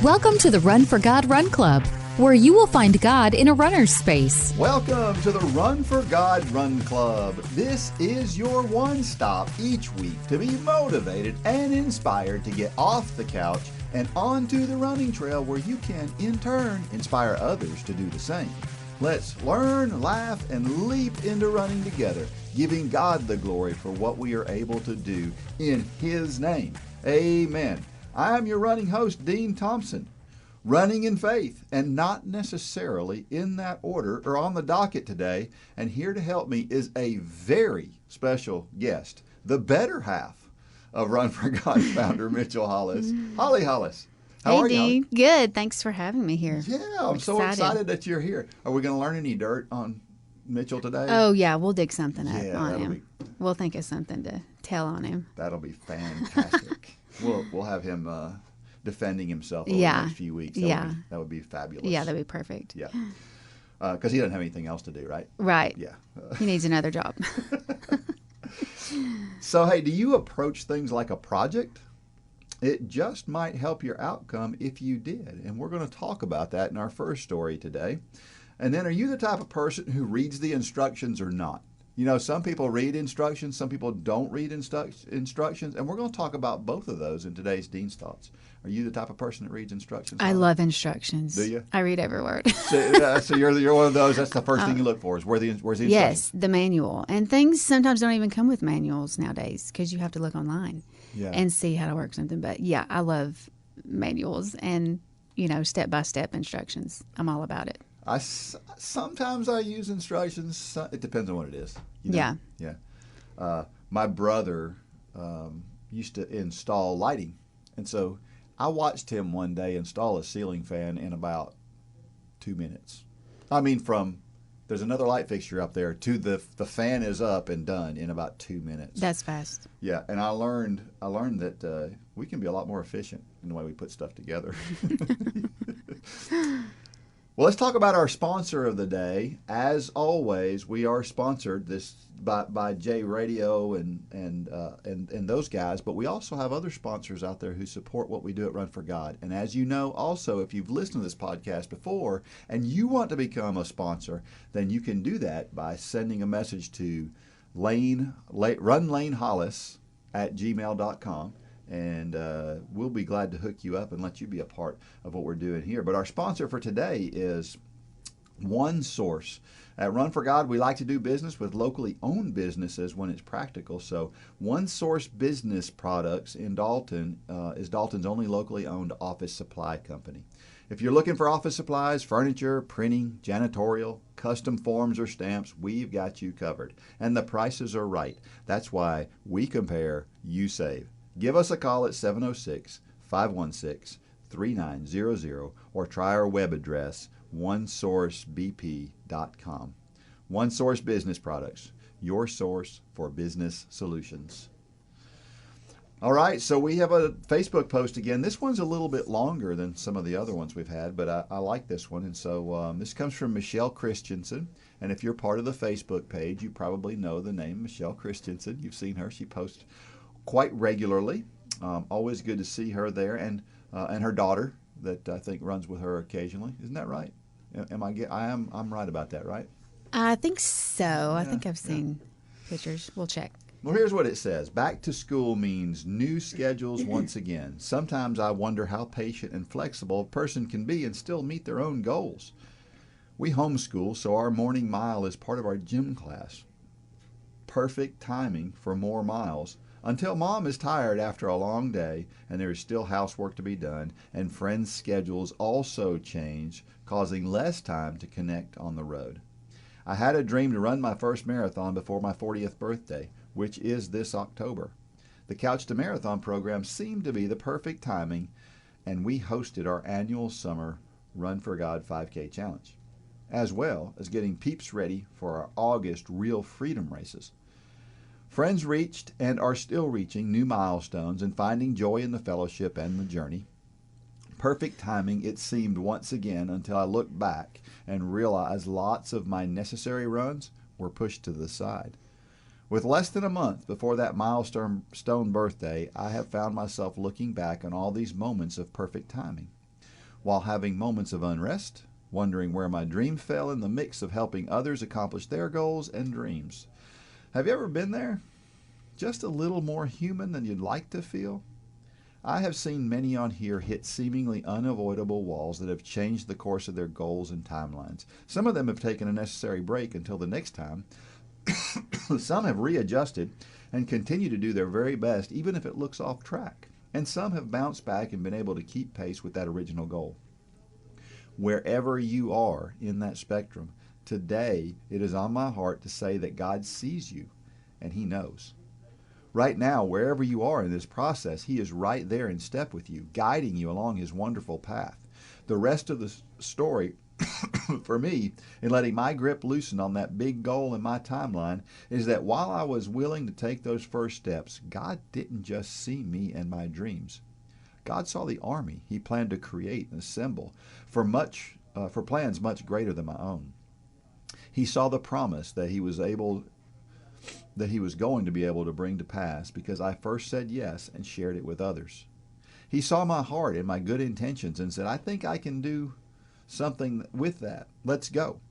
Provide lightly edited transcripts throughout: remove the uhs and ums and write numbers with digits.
Welcome to the Run for God Run Club, where you will find God in a runner's space. Welcome to the Run for God Run Club. This is your one stop each week to be motivated and inspired to get off the couch and onto the running trail where you can, in turn, inspire others to do the same. Let's learn, laugh, and leap into running together, giving God the glory for what we are able to do in His name. Amen. I am your running host, Dean Thompson. Running in faith, and not necessarily in that order or on the docket today. And here to help me is a very special guest, the better half of Run for God founder Mitchell Hollis. Holly Hollis. How are you? Hey, Dean. Good. Thanks for having me here. Yeah, I'm so excited that you're here. Are we going to learn any dirt on Mitchell today? Oh, yeah. We'll dig something up on him. Be, we'll think of something to tell on him. That'll be fantastic. We'll have him defending himself over the next few weeks. That would be fabulous. Yeah, that'd be perfect. Yeah. Because he doesn't have anything else to do, right? Right. Yeah. He needs another job. So, hey, do you approach things like a project? It just might help your outcome if you did. And we're going to talk about that in our first story today. And then, are you the type of person who reads the instructions or not? You know, some people read instructions, some people don't read instructions, and we're going to talk about both of those in today's Dean's Thoughts. Are you the type of person that reads instructions? I love instructions. Do you? I read every word. So you're one of those. That's the first thing you look for is where's the instructions? Yes, the manual. And things sometimes don't even come with manuals nowadays because you have to look online and see how to work something. But yeah, I love manuals and, step-by-step instructions. I'm all about it. Sometimes I use instructions. It depends on what it is. Yeah. Yeah. My brother used to install lighting, and so I watched him one day install a ceiling fan in about 2 minutes. I mean, from there's another light fixture up there to the fan is up and done in about 2 minutes. That's fast. Yeah, and I learned that we can be a lot more efficient in the way we put stuff together. Well, let's talk about our sponsor of the day. As always, we are sponsored by J Radio and those guys, but we also have other sponsors out there who support what we do at Run for God. And as you know, also, if you've listened to this podcast before and you want to become a sponsor, then you can do that by sending a message to runlanehollis@gmail.com. And we'll be glad to hook you up and let you be a part of what we're doing here. But our sponsor for today is One Source. At Run for God, we like to do business with locally owned businesses when it's practical. So One Source Business Products in Dalton is Dalton's only locally owned office supply company. If you're looking for office supplies, furniture, printing, janitorial, custom forms or stamps, we've got you covered. And the prices are right. That's why we compare, you save. Give us a call at 706-516-3900 or try our web address, onesourcebp.com. One Source Business Products, your source for business solutions. All right, so we have a Facebook post again. This one's a little bit longer than some of the other ones we've had, but I like this one. And so this comes from Michelle Christensen. And if you're part of the Facebook page, you probably know the name Michelle Christensen. You've seen her. She posts quite regularly. Always good to see her there, and her daughter that I think runs with her occasionally. Isn't that right? I'm right about that, right? I think so. I think I've seen pictures. We'll check. Well, here's what it says. Back to school means new schedules once again. Sometimes I wonder how patient and flexible a person can be and still meet their own goals. We homeschool, so our morning mile is part of our gym class. Perfect timing for more miles. Until Mom is tired after a long day and there is still housework to be done, and friends' schedules also change, causing less time to connect on the road. I had a dream to run my first marathon before my 40th birthday, which is this October. The Couch to Marathon program seemed to be the perfect timing, and we hosted our annual summer Run for God 5K challenge, as well as getting peeps ready for our August Real Freedom races. Friends reached and are still reaching new milestones and finding joy in the fellowship and the journey. Perfect timing, it seemed once again, until I looked back and realized lots of my necessary runs were pushed to the side. With less than a month before that milestone birthday, I have found myself looking back on all these moments of perfect timing. while having moments of unrest, wondering where my dream fell in the mix of helping others accomplish their goals and dreams. Have you ever been there? Just a little more human than you'd like to feel? I have seen many on here hit seemingly unavoidable walls that have changed the course of their goals and timelines. Some of them have taken a necessary break until the next time. Some have readjusted and continue to do their very best even if it looks off track. And some have bounced back and been able to keep pace with that original goal. Wherever you are in that spectrum, today it is on my heart to say that God sees you and He knows. Right now, wherever you are in this process, He is right there in step with you, guiding you along His wonderful path. The rest of the story for me, in letting my grip loosen on that big goal in my timeline, is that while I was willing to take those first steps, God didn't just see me and my dreams. God saw the army He planned to create and assemble for plans much greater than my own. He saw the promise that He was going to be able to bring to pass because I first said yes and shared it with others. He saw my heart and my good intentions and said, I think I can do something with that. Let's go.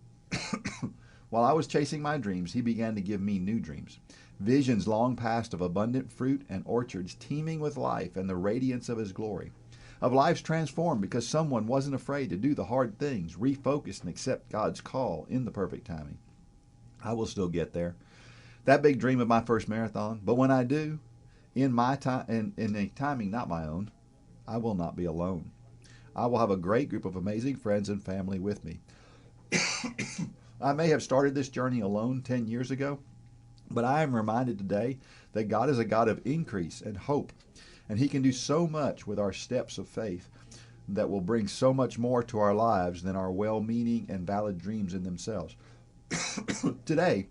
While I was chasing my dreams, He began to give me new dreams. Visions long past of abundant fruit and orchards teeming with life and the radiance of His glory. Of lives transformed because someone wasn't afraid to do the hard things, refocus and accept God's call in the perfect timing. I will still get there. That big dream of my first marathon, but when I do, in my time, in a timing not my own, I will not be alone. I will have a great group of amazing friends and family with me. I may have started this journey alone 10 years ago, but I am reminded today that God is a God of increase and hope, and He can do so much with our steps of faith that will bring so much more to our lives than our well-meaning and valid dreams in themselves. Today,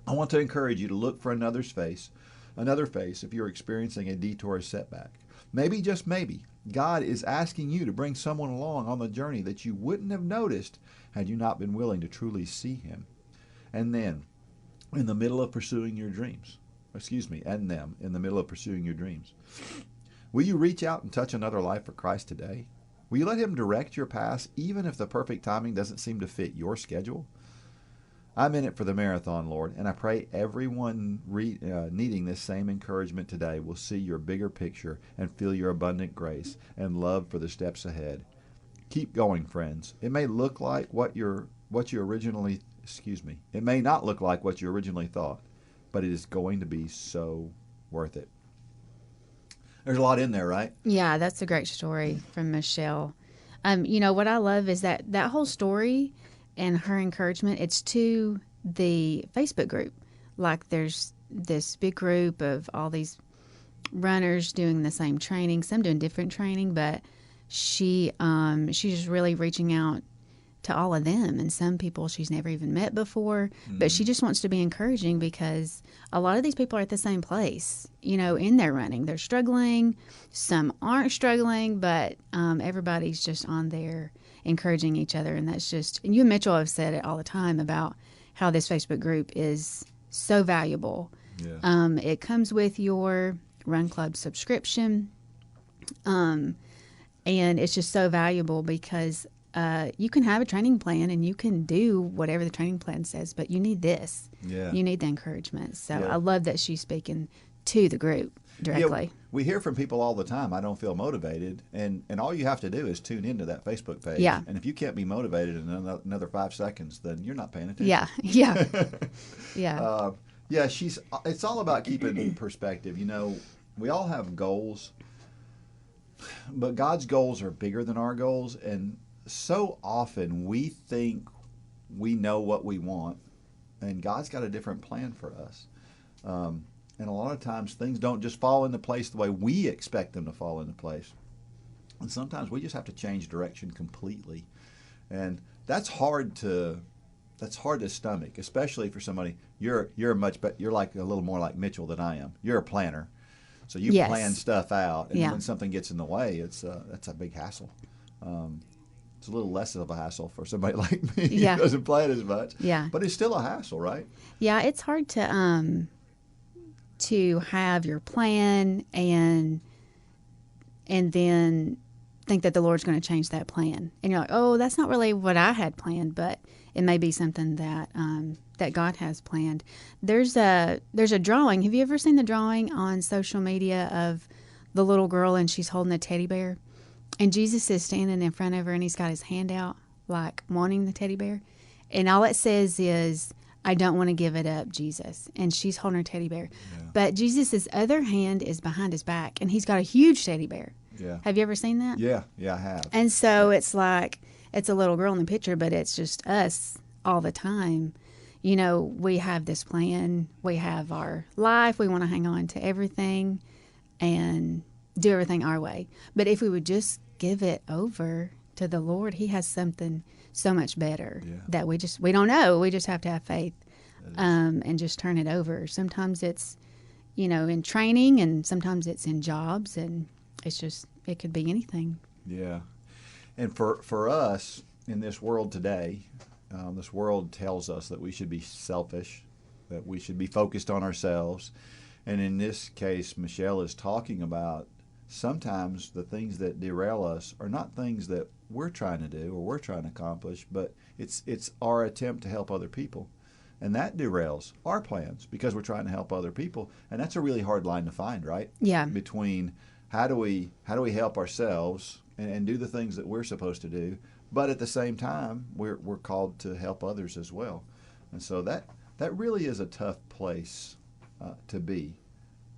I want to encourage you to look for another face if you're experiencing a detour or setback. Maybe, just maybe, God is asking you to bring someone along on the journey that you wouldn't have noticed had you not been willing to truly see Him. And then, in the middle of pursuing your dreams, and them in the middle of pursuing your dreams, will you reach out and touch another life for Christ today? Will you let Him direct your path even if the perfect timing doesn't seem to fit your schedule? I'm in it for the marathon, Lord, and I pray everyone needing this same encouragement today will see your bigger picture and feel your abundant grace and love for the steps ahead. Keep going, friends. It may look like it may not look like what you originally thought, but it is going to be so worth it. There's a lot in there, right? Yeah, that's a great story from Michelle. What I love is that whole story and her encouragement, it's to the Facebook group. Like there's this big group of all these runners doing the same training, some doing different training, but she's just really reaching out to all of them, and some people she's never even met before, but she just wants to be encouraging because a lot of these people are at the same place, in their running. They're struggling, some aren't struggling, but everybody's just on there encouraging each other. And that's just, and you and Mitchell have said it all the time about how this Facebook group is so valuable. Yeah. It comes with your Run Club subscription, and it's just so valuable because you can have a training plan and you can do whatever the training plan says, but you need this. Yeah. You need the encouragement. So I love that she's speaking to the group directly. Yeah, we hear from people all the time, I don't feel motivated. And all you have to do is tune into that Facebook page. Yeah. And if you can't be motivated in another 5 seconds, then you're not paying attention. Yeah. Yeah. Yeah. It's all about keeping perspective. We all have goals, but God's goals are bigger than our goals. And so often we think we know what we want, and God's got a different plan for us. And a lot of times things don't just fall into place the way we expect them to fall into place. And sometimes we just have to change direction completely. And that's hard to stomach, especially for somebody. You're like a little more like Mitchell than I am. You're a planner. So you plan stuff out, and when something gets in the way, that's a big hassle. It's a little less of a hassle for somebody like me who doesn't plan as much. Yeah. But it's still a hassle, right? Yeah, it's hard to have your plan and then think that the Lord's going to change that plan. And you're like, oh, that's not really what I had planned, but it may be something that that God has planned. There's a drawing. Have you ever seen the drawing on social media of the little girl and she's holding a teddy bear? And Jesus is standing in front of her and he's got his hand out like wanting the teddy bear. And all it says is, I don't want to give it up, Jesus. And she's holding her teddy bear. Yeah. But Jesus' other hand is behind his back and he's got a huge teddy bear. Yeah. Have you ever seen that? Yeah, I have. And so it's like, it's a little girl in the picture, but it's just us all the time. You know, we have this plan. We have our life. We want to hang on to everything and do everything our way. But if we would just give it over to the Lord, he has something so much better that we don't know. We just have to have faith and just turn it over. Sometimes it's, you know, in training, and sometimes it's in jobs, and it's just, it could be anything. Yeah. And for us in this world today, this world tells us that we should be selfish, that we should be focused on ourselves. And in this case, Michelle is talking about sometimes the things that derail us are not things that we're trying to do or we're trying to accomplish, but it's our attempt to help other people. And that derails our plans because we're trying to help other people. And that's a really hard line to find, right? Yeah. Between how do we help ourselves and do the things that we're supposed to do, but at the same time we're called to help others as well. And so that really is a tough place to be.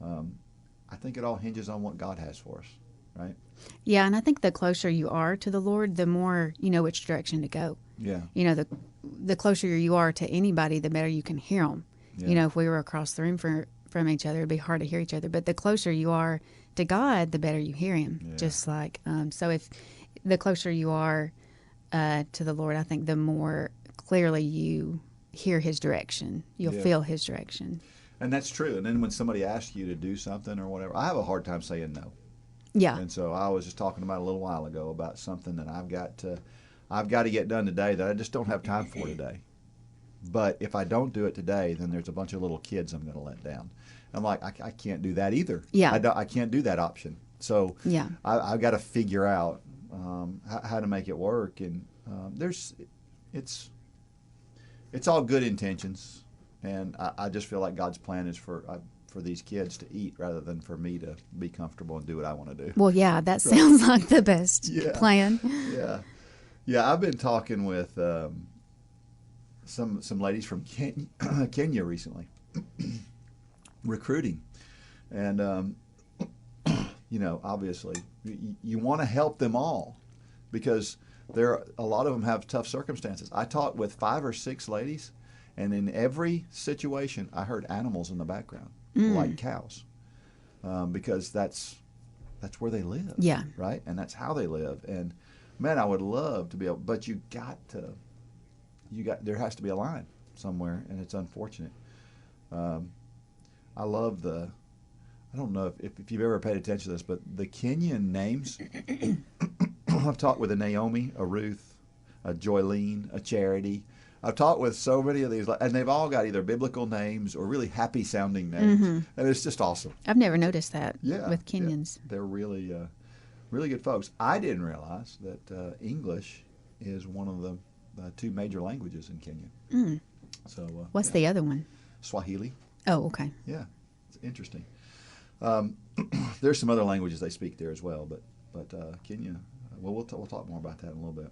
I think it all hinges on what God has for us, right? Yeah, and I think the closer you are to the Lord, the more you know which direction to go. Yeah. You know, the closer you are to anybody, the better you can hear them. Yeah. You know, if we were across the room from each other, it'd be hard to hear each other. But the closer you are to God, the better you hear him. Yeah. Just like, so if the closer you are to the Lord, I think the more clearly you hear his direction. You'll feel his direction. And that's true. And then when somebody asks you to do something or whatever, I have a hard time saying no. Yeah. And so I was just talking about a little while ago about something that I've got to get done today that I just don't have time for today. But if I don't do it today, then there's a bunch of little kids I'm going to let down. I'm like, I can't do that either. Yeah. I can't do that option. So yeah. I've got to figure out how to make it work. And it's all good intentions. And I just feel like God's plan is for these kids to eat rather than for me to be comfortable and do what I want to do. Well, yeah, that sounds like the best plan. Yeah. I've been talking with some ladies from Kenya recently, recruiting, and you know, obviously, you want to help them all because a lot of them have tough circumstances. I talked with 5 or 6 ladies. And in every situation, I heard animals in the background, like cows, because that's where they live, right? And that's how they live. And man, I would love to be able, but there has to be a line somewhere, and it's unfortunate. I love I don't know if you've ever paid attention to this, but the Kenyan names. I've talked with a Naomi, a Ruth, a Joylene, a Charity. I've talked with so many of these, and they've all got either biblical names or really happy-sounding names, and it's just awesome. I've never noticed that with Kenyans. Yeah. They're really, really good folks. I didn't realize that English is one of the 2 major languages in Kenya. So, what's the other one? Swahili. Oh, okay. Yeah, it's interesting. There's some other languages they speak there as well, but Kenya. Well, we'll talk more about that in a little bit.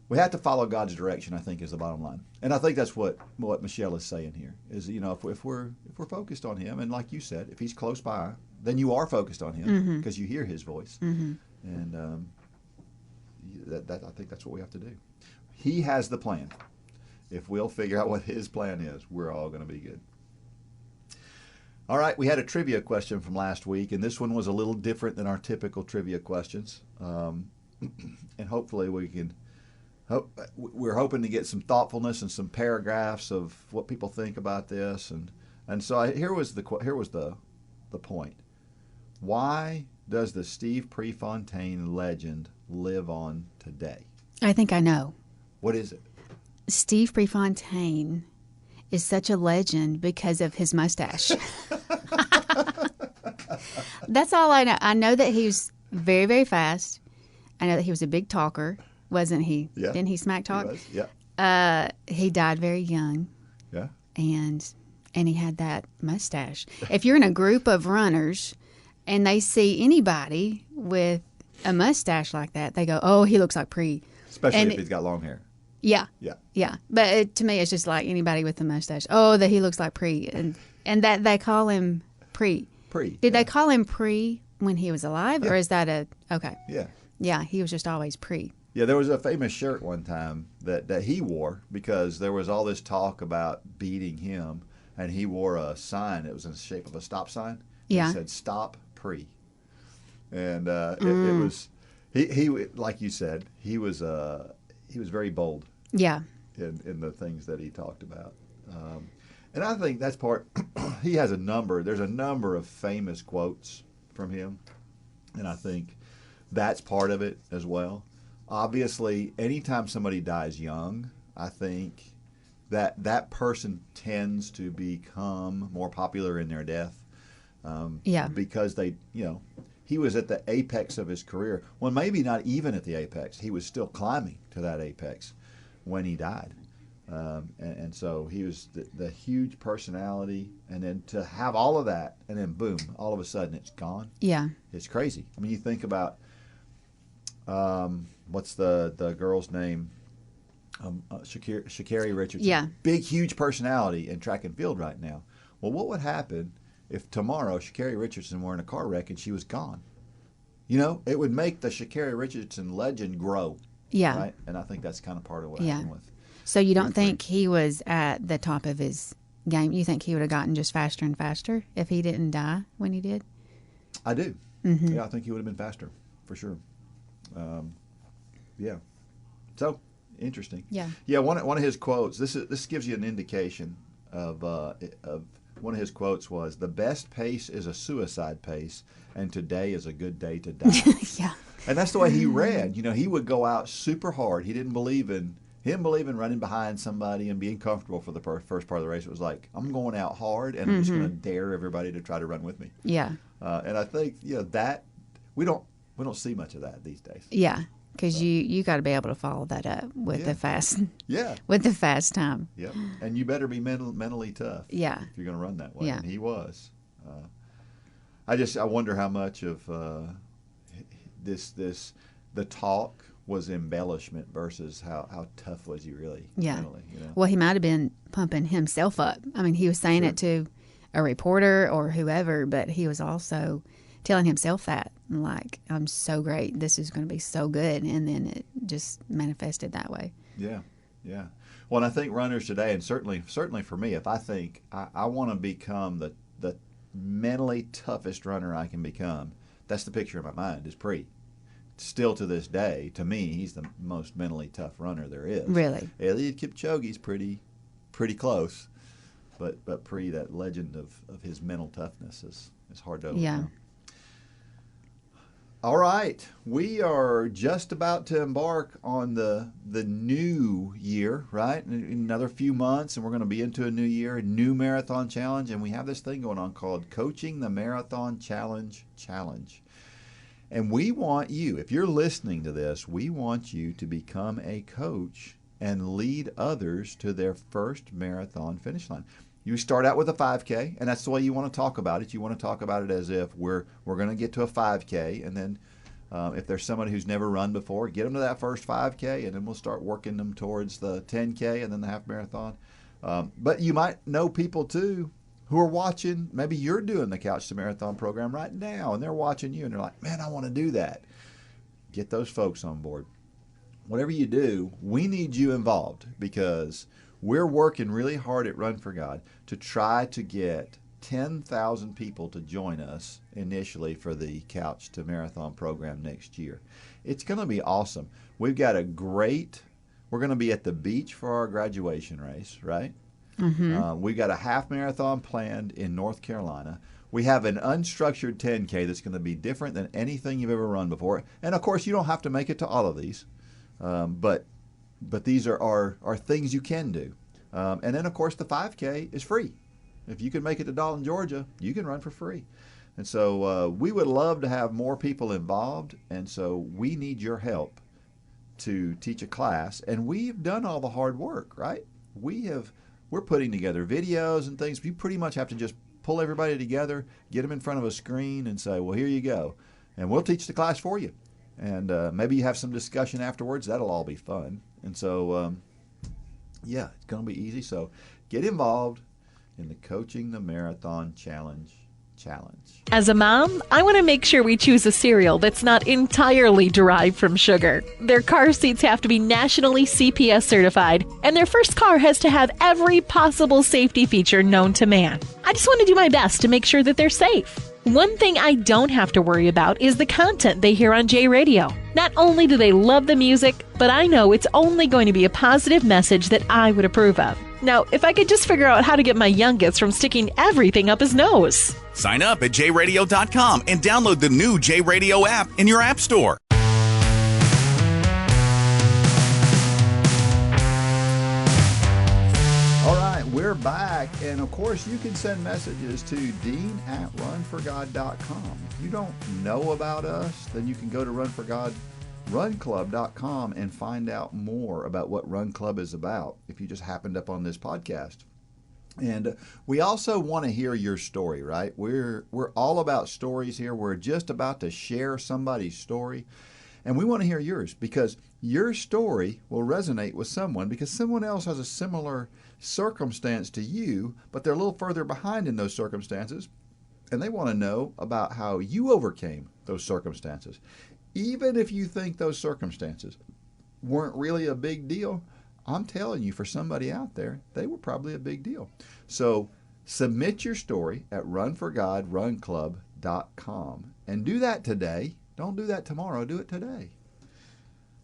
We have to follow God's direction, I think, is the bottom line. And I think that's what Michelle is saying here, is, you know, if we're focused on him, and like you said, if he's close by, then you are focused on him because you hear his voice. And I think that's what we have to do. He has the plan. If we'll figure out what his plan is, we're all going to be good. All right, we had a trivia question from last week, and this one was a little different than our typical trivia questions. And hopefully we can... We're hoping to get some thoughtfulness and some paragraphs of what people think about this, and so here was the point. Why does the Steve Prefontaine legend live on today? I think I know. What is it? Steve Prefontaine is such a legend because of his mustache. That's all I know. I know that he was very, very fast. I know that he was a big talker, wasn't he? Yeah. Didn't he smack talk? He was, yeah. He died very young. Yeah. And he had that mustache. If you're in a group of runners and they see anybody with a mustache like that, they go, "Oh, he looks like Pre." Especially and if he's got long hair. Yeah. Yeah. Yeah. But to me, it's just like anybody with a mustache. Oh, that he looks like Pre. And that they call him Pre. Did they call him Pre when he was alive? Or is that okay. Yeah. Yeah, he was just always Pre. Yeah, there was a famous shirt one time that he wore because there was all this talk about beating him, and he wore a sign. It was in the shape of a stop sign. Yeah. It said "Stop Pre," and it was he like you said, he was very bold. Yeah. In the things that he talked about, and I think that's part. He has there's a number of famous quotes from him, and I think that's part of it as well. Obviously, anytime somebody dies young, I think that person tends to become more popular in their death. Because he was at the apex of his career. Well, maybe not even at the apex. He was still climbing to that apex when he died. And so he was the huge personality. And then to have all of that, and then boom, all of a sudden it's gone. Yeah. It's crazy. I mean, you think about what's the girl's name? Sha'Carri Richardson. Yeah. Big, huge personality in track and field right now. Well, what would happen if tomorrow Sha'Carri Richardson were in a car wreck and she was gone? It would make the Sha'Carri Richardson legend grow. Yeah. Right? And I think that's kind of part of what happened with. So you don't think he was at the top of his game? You think he would have gotten just faster and faster if he didn't die when he did? I do. Mm-hmm. Yeah, I think he would have been faster, for sure. Yeah. So, interesting. Yeah. Yeah, one of his quotes, this gives you an indication of one of his quotes was, "The best pace is a suicide pace, and today is a good day to die." Yeah. And that's the way he ran. He would go out super hard. He didn't believe in running behind somebody and being comfortable for the first part of the race. It was like, I'm going out hard, and I'm just going to dare everybody to try to run with me. Yeah. And I think that we don't see much of that these days. Yeah, because you got to be able to follow that up with the fast. Yeah. With the fast time. Yep. And you better be mentally tough. Yeah. If you're going to run that way. Yeah. And he was. I wonder how much of the talk was embellishment versus how tough was he really mentally. Well, he might have been pumping himself up. I mean, he was saying it to a reporter or whoever, but he was also telling himself that, like, I'm so great, this is going to be so good, and then it just manifested that way. Yeah. Well, and I think runners today, and certainly for me, if I think I want to become the mentally toughest runner I can become, that's the picture in my mind is Pre. Still to this day, to me, he's the most mentally tough runner there is. Really? Eliud Kipchoge's pretty close, but Pre, that legend of his mental toughness is hard to overcome. Yeah. All right, we are just about to embark on the new year, right? In another few months, and we're going to be into a new year, a new marathon challenge, and we have this thing going on called Coaching the Marathon Challenge. And we want you, if you're listening to this, we want you to become a coach and lead others to their first marathon finish line. You start out with a 5K, and that's the way you want to talk about it. You want to talk about it as if we're going to get to a 5K, and then if there's somebody who's never run before, get them to that first 5K, and then we'll start working them towards the 10K and then the half marathon. But you might know people, too, who are watching. Maybe you're doing the Couch to Marathon program right now, and they're watching you, and they're like, man, I want to do that. Get those folks on board. Whatever you do, we need you involved because we're working really hard at Run for God to try to get 10,000 people to join us initially for the Couch to Marathon program next year. It's going to be awesome. We're going to be at the beach for our graduation race, right? Mm-hmm. We've got a half marathon planned in North Carolina. We have an unstructured 10K that's going to be different than anything you've ever run before. And, of course, you don't have to make it to all of these, but these are things you can do. And then, of course, the 5K is free. If you can make it to Dalton, Georgia, you can run for free. And so we would love to have more people involved, and so we need your help to teach a class. And we've done all the hard work, right? We're putting together videos and things. You pretty much have to just pull everybody together, get them in front of a screen, and say, well, here you go. And we'll teach the class for you. And maybe you have some discussion afterwards. That'll all be fun. And so, yeah, it's going to be easy. So get involved in the Coaching the Marathon Challenge. As a mom, I want to make sure we choose a cereal that's not entirely derived from sugar. Their car seats have to be nationally CPS certified, and their first car has to have every possible safety feature known to man. I just want to do my best to make sure that they're safe. One thing I don't have to worry about is the content they hear on J Radio. Not only do they love the music, but I know it's only going to be a positive message that I would approve of. Now, if I could just figure out how to get my youngest from sticking everything up his nose. Sign up at jradio.com and download the new J Radio app in your app store. All right, we're back. And of course, you can send messages to dean@runforgod.com. If you don't know about us, then you can go to runclub.com and find out more about what Run Club is about if you just happened up on this podcast. And we also want to hear your story, right? We're all about stories here. We're just about to share somebody's story. And we want to hear yours because your story will resonate with someone because someone else has a similar circumstance to you, but they're a little further behind in those circumstances. And they want to know about how you overcame those circumstances. Even if you think those circumstances weren't really a big deal, I'm telling you, for somebody out there, they were probably a big deal. So submit your story at runforgodrunclub.com and do that today. Don't do that tomorrow. Do it today.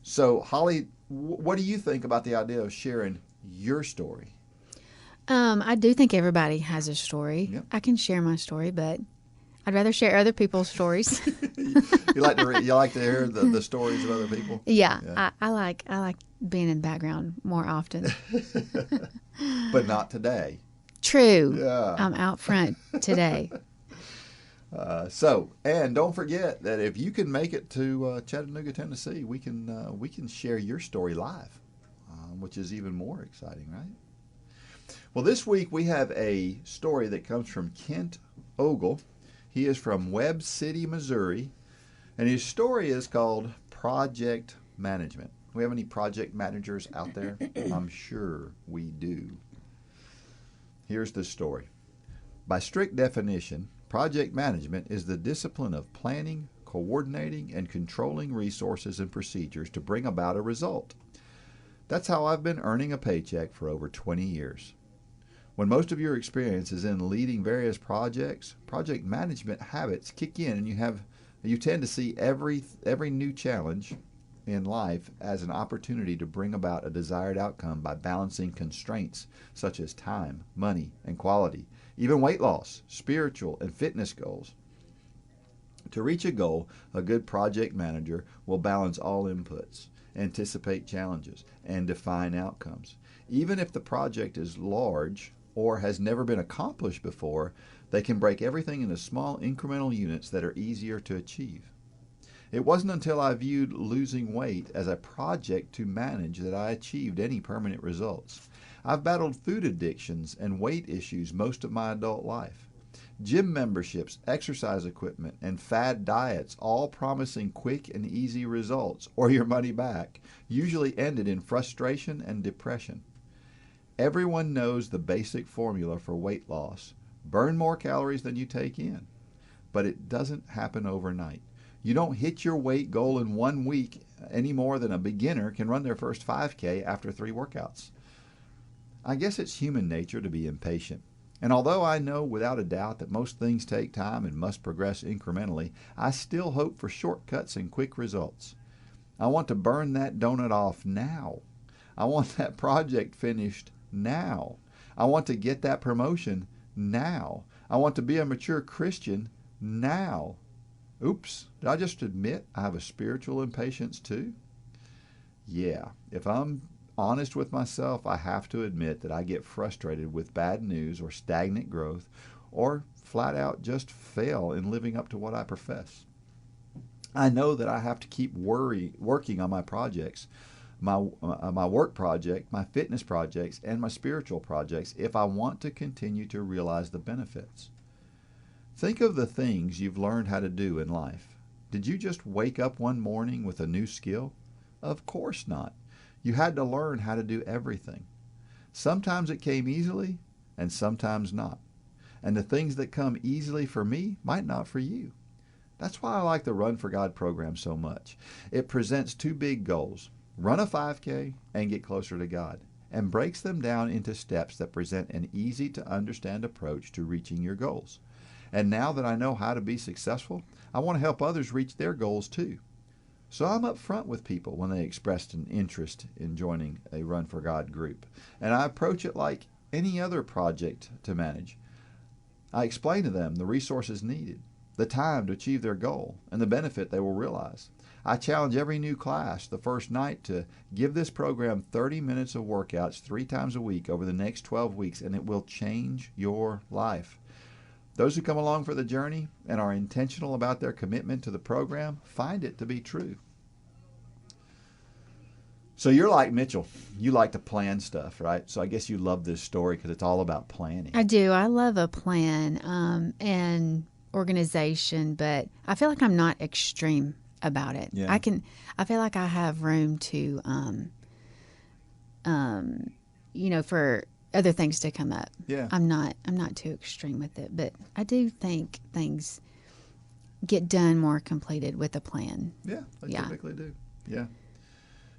So, Holly, what do you think about the idea of sharing your story? I do think everybody has a story. Yep. I can share my story, but I'd rather share other people's stories. you like to hear the stories of other people? Yeah. I like being in the background more often. But not today. True. Yeah. I'm out front today. And don't forget that if you can make it to Chattanooga, Tennessee, we can share your story live, which is even more exciting, right? Well, this week we have a story that comes from Kent Ogle. He is from Webb City, Missouri, and his story is called Project Management. Do we have any project managers out there? I'm sure we do. Here's the story. By strict definition, project management is the discipline of planning, coordinating, and controlling resources and procedures to bring about a result. That's how I've been earning a paycheck for over 20 years. When most of your experience is in leading various projects, project management habits kick in and you tend to see every new challenge in life as an opportunity to bring about a desired outcome by balancing constraints such as time, money, and quality, even weight loss, spiritual, and fitness goals. To reach a goal, a good project manager will balance all inputs, anticipate challenges, and define outcomes. Even if the project is large or has never been accomplished before, they can break everything into small incremental units that are easier to achieve. It wasn't until I viewed losing weight as a project to manage that I achieved any permanent results. I've battled food addictions and weight issues most of my adult life. Gym memberships, exercise equipment, and fad diets, all promising quick and easy results, or your money back, usually ended in frustration and depression. Everyone knows the basic formula for weight loss. Burn more calories than you take in. But it doesn't happen overnight. You don't hit your weight goal in 1 week any more than a beginner can run their first 5K after 3 workouts. I guess it's human nature to be impatient. And although I know without a doubt that most things take time and must progress incrementally, I still hope for shortcuts and quick results. I want to burn that donut off now. I want that project finished now. I want to get that promotion now. I want to be a mature Christian now. Oops, did I just admit I have a spiritual impatience too? Yeah, if I'm honest with myself, I have to admit that I get frustrated with bad news or stagnant growth or flat out just fail in living up to what I profess. I know that I have to keep working on my projects, my work project, my fitness projects, and my spiritual projects if I want to continue to realize the benefits. Think of the things you've learned how to do in life. Did you just wake up one morning with a new skill? Of course not. You had to learn how to do everything. Sometimes it came easily, and sometimes not. And the things that come easily for me might not for you. That's why I like the Run for God program so much. It presents two big goals: run a 5K and get closer to God, and breaks them down into steps that present an easy-to-understand approach to reaching your goals. And now that I know how to be successful, I want to help others reach their goals too. So I'm up front with people when they expressed an interest in joining a Run for God group, and I approach it like any other project to manage. I explain to them the resources needed, the time to achieve their goal, and the benefit they will realize. I challenge every new class the first night to give this program 30 minutes of workouts 3 times a week over the next 12 weeks, and it will change your life. Those who come along for the journey and are intentional about their commitment to the program find it to be true. So you're like Mitchell. You like to plan stuff, right? So I guess you love this story because it's all about planning. I do. I love a plan and organization, but I feel like I'm not extreme about it. Yeah. I feel like I have room to, for other things to come up. Yeah. I'm not too extreme with it, but I do think things get done more completed with a plan. Yeah, they typically do. Yeah.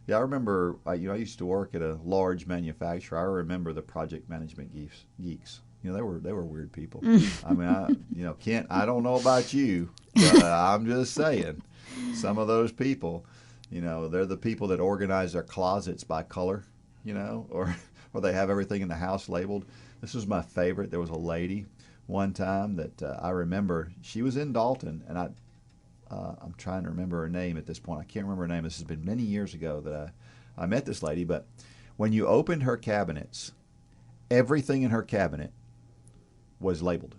Yeah, I remember, I used to work at a large manufacturer. I remember the project management geeks. They were weird people. I mean, Kent, I don't know about you, but I'm just saying, some of those people, they're the people that organize their closets by color, or they have everything in the house labeled. This was my favorite. There was a lady one time that I remember. She was in Dalton, and I'm trying to remember her name at this point. I can't remember her name. This has been many years ago that I met this lady. But when you opened her cabinets, everything in her cabinet was labeled.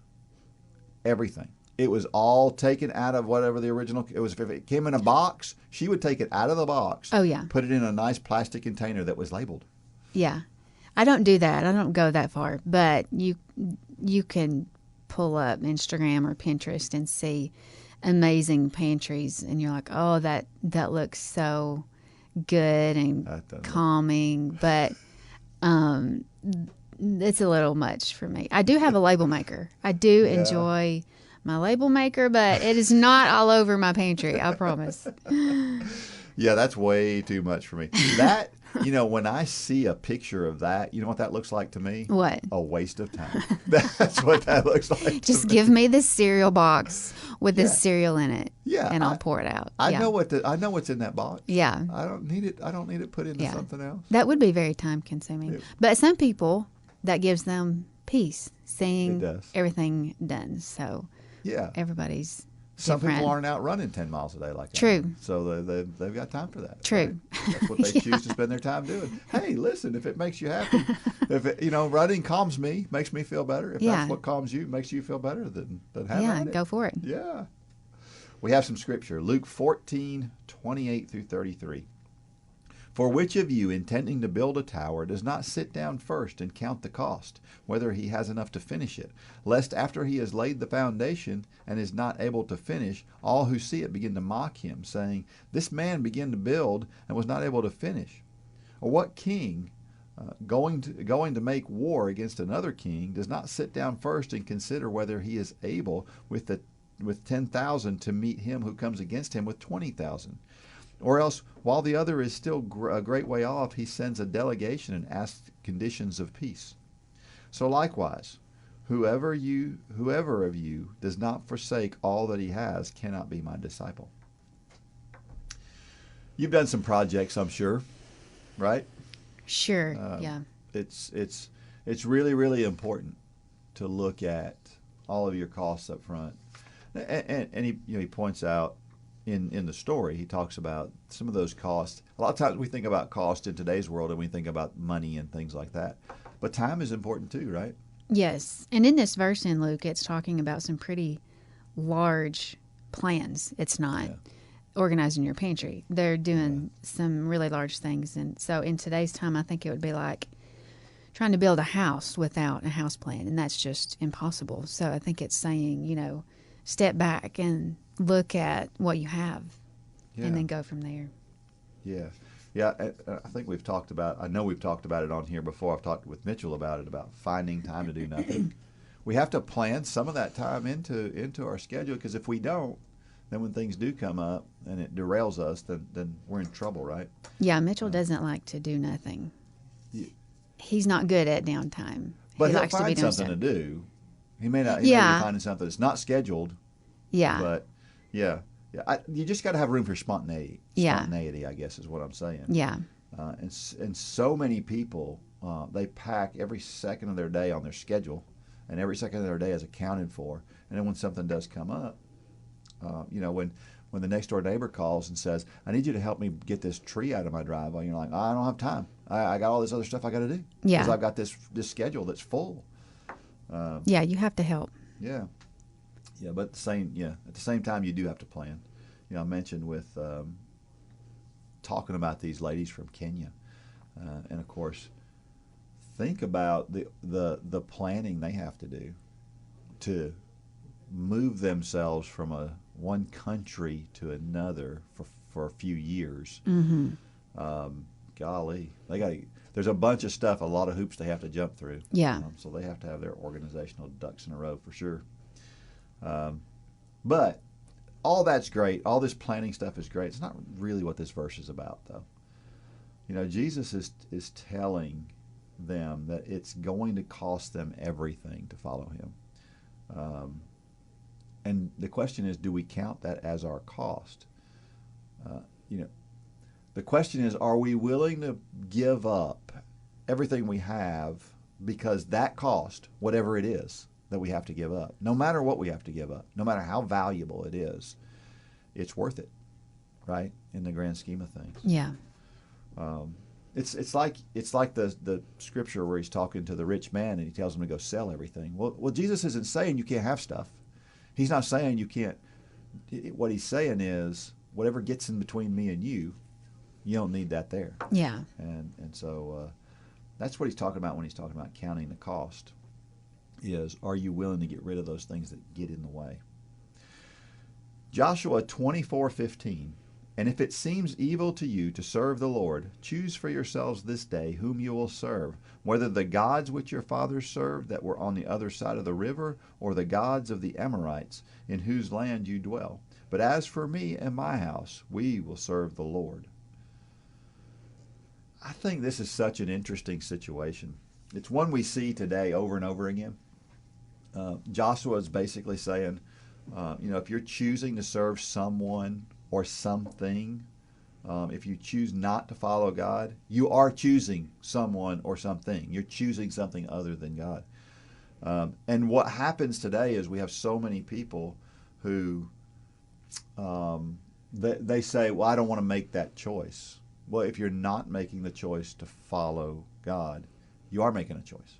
Everything. It was all taken out of whatever the original. If it came in a box, she would take it out of the box. Oh, yeah. Put it in a nice plastic container that was labeled. Yeah. I don't do that. I don't go that far. But you can pull up Instagram or Pinterest and see amazing pantries, and you're like, oh, that looks so good and calming, but it's a little much for me. I do have a label maker. I do enjoy my label maker, but it is not all over my pantry, I promise. Yeah, that's way too much for me. That, when I see a picture of that, you know what that looks like to me? What? A waste of time. That's what that looks like. Just give me this cereal box with this cereal in it. Yeah, and I'll pour it out. I know what's in that box. Yeah. I don't need it put into something else. That would be very time consuming. But some people, that gives them peace, seeing everything done. So everybody's Some different. people aren't out running 10 miles a day like that. True. So they've got time for that. True. Right? That's what they choose to spend their time doing. Hey, listen, if it makes you happy, running calms me, makes me feel better. If that's what calms you, makes you feel better, then have at it. Go for it. Yeah. We have some scripture. Luke 14:28 through 33. For which of you, intending to build a tower, does not sit down first and count the cost, whether he has enough to finish it, lest after he has laid the foundation and is not able to finish, all who see it begin to mock him, saying, This man began to build and was not able to finish? Or what king, going to make war against another king, does not sit down first and consider whether he is able with 10,000 to meet him who comes against him with 20,000? Or else, while the other is still a great way off, he sends a delegation and asks conditions of peace. So likewise, whoever of you does not forsake all that he has cannot be my disciple. You've done some projects, I'm sure, right? Sure. Yeah. It's really, really important to look at all of your costs up front, and he points out. In the story, he talks about some of those costs. A lot of times we think about cost in today's world and we think about money and things like that. But time is important too, right? Yes. And in this verse in Luke, it's talking about some pretty large plans. It's not organizing your pantry. They're doing some really large things. And so in today's time, I think it would be like trying to build a house without a house plan. And that's just impossible. So I think it's saying, step back and look at what you have and then go from there. Yeah. Yeah, I think we've talked about, I know we've talked about it on here before. I've talked with Mitchell about it, about finding time to do nothing. We have to plan some of that time into our schedule, because if we don't, then when things do come up and it derails us, then we're in trouble, right? Yeah, Mitchell doesn't like to do nothing. Yeah. He's not good at downtime. But he he'll likes to find be doing something stuff. to do. He may not. He may be finding something that's not scheduled. Yeah. But yeah. You just got to have room for spontaneity. Spontaneity, I guess, is what I'm saying. Yeah. And so many people, they pack every second of their day on their schedule, and every second of their day is accounted for. And then when something does come up, when the next door neighbor calls and says, "I need you to help me get this tree out of my driveway," you're like, "I don't have time. I got all this other stuff I got to do because I've got this schedule that's full." You have to help. Yeah. Yeah, but at the same time, you do have to plan. I mentioned with talking about these ladies from Kenya, and of course, think about the planning they have to do to move themselves from one country to another for a few years. Mm-hmm. Golly, there's a bunch of stuff, a lot of hoops they have to jump through. Yeah. So they have to have their organizational ducks in a row for sure. But all that's great. All this planning stuff is great. It's not really what this verse is about, though. Jesus is telling them that it's going to cost them everything to follow him. And the question is, do we count that as our cost? The question is, are we willing to give up everything we have because that cost, whatever it is, that we have to give up, no matter what we have to give up, no matter how valuable it is, it's worth it, right? In the grand scheme of things. Yeah. It's like the scripture where he's talking to the rich man and he tells him to go sell everything. Well, Jesus isn't saying you can't have stuff. He's not saying you can't. What he's saying is, whatever gets in between me and you don't need that there. Yeah. And so that's what he's talking about when he's talking about counting the cost. Is, are you willing to get rid of those things that get in the way? Joshua 24:15. And if it seems evil to you to serve the Lord, choose for yourselves this day whom you will serve, whether the gods which your fathers served that were on the other side of the river, or the gods of the Amorites, in whose land you dwell. But as for me and my house, we will serve the Lord. I think this is such an interesting situation. It's one we see today over and over again. Joshua is basically saying, if you're choosing to serve someone or something, if you choose not to follow God, you are choosing someone or something. You're choosing something other than God. And what happens today is we have so many people who they say, well, I don't want to make that choice. Well, if you're not making the choice to follow God, you are making a choice.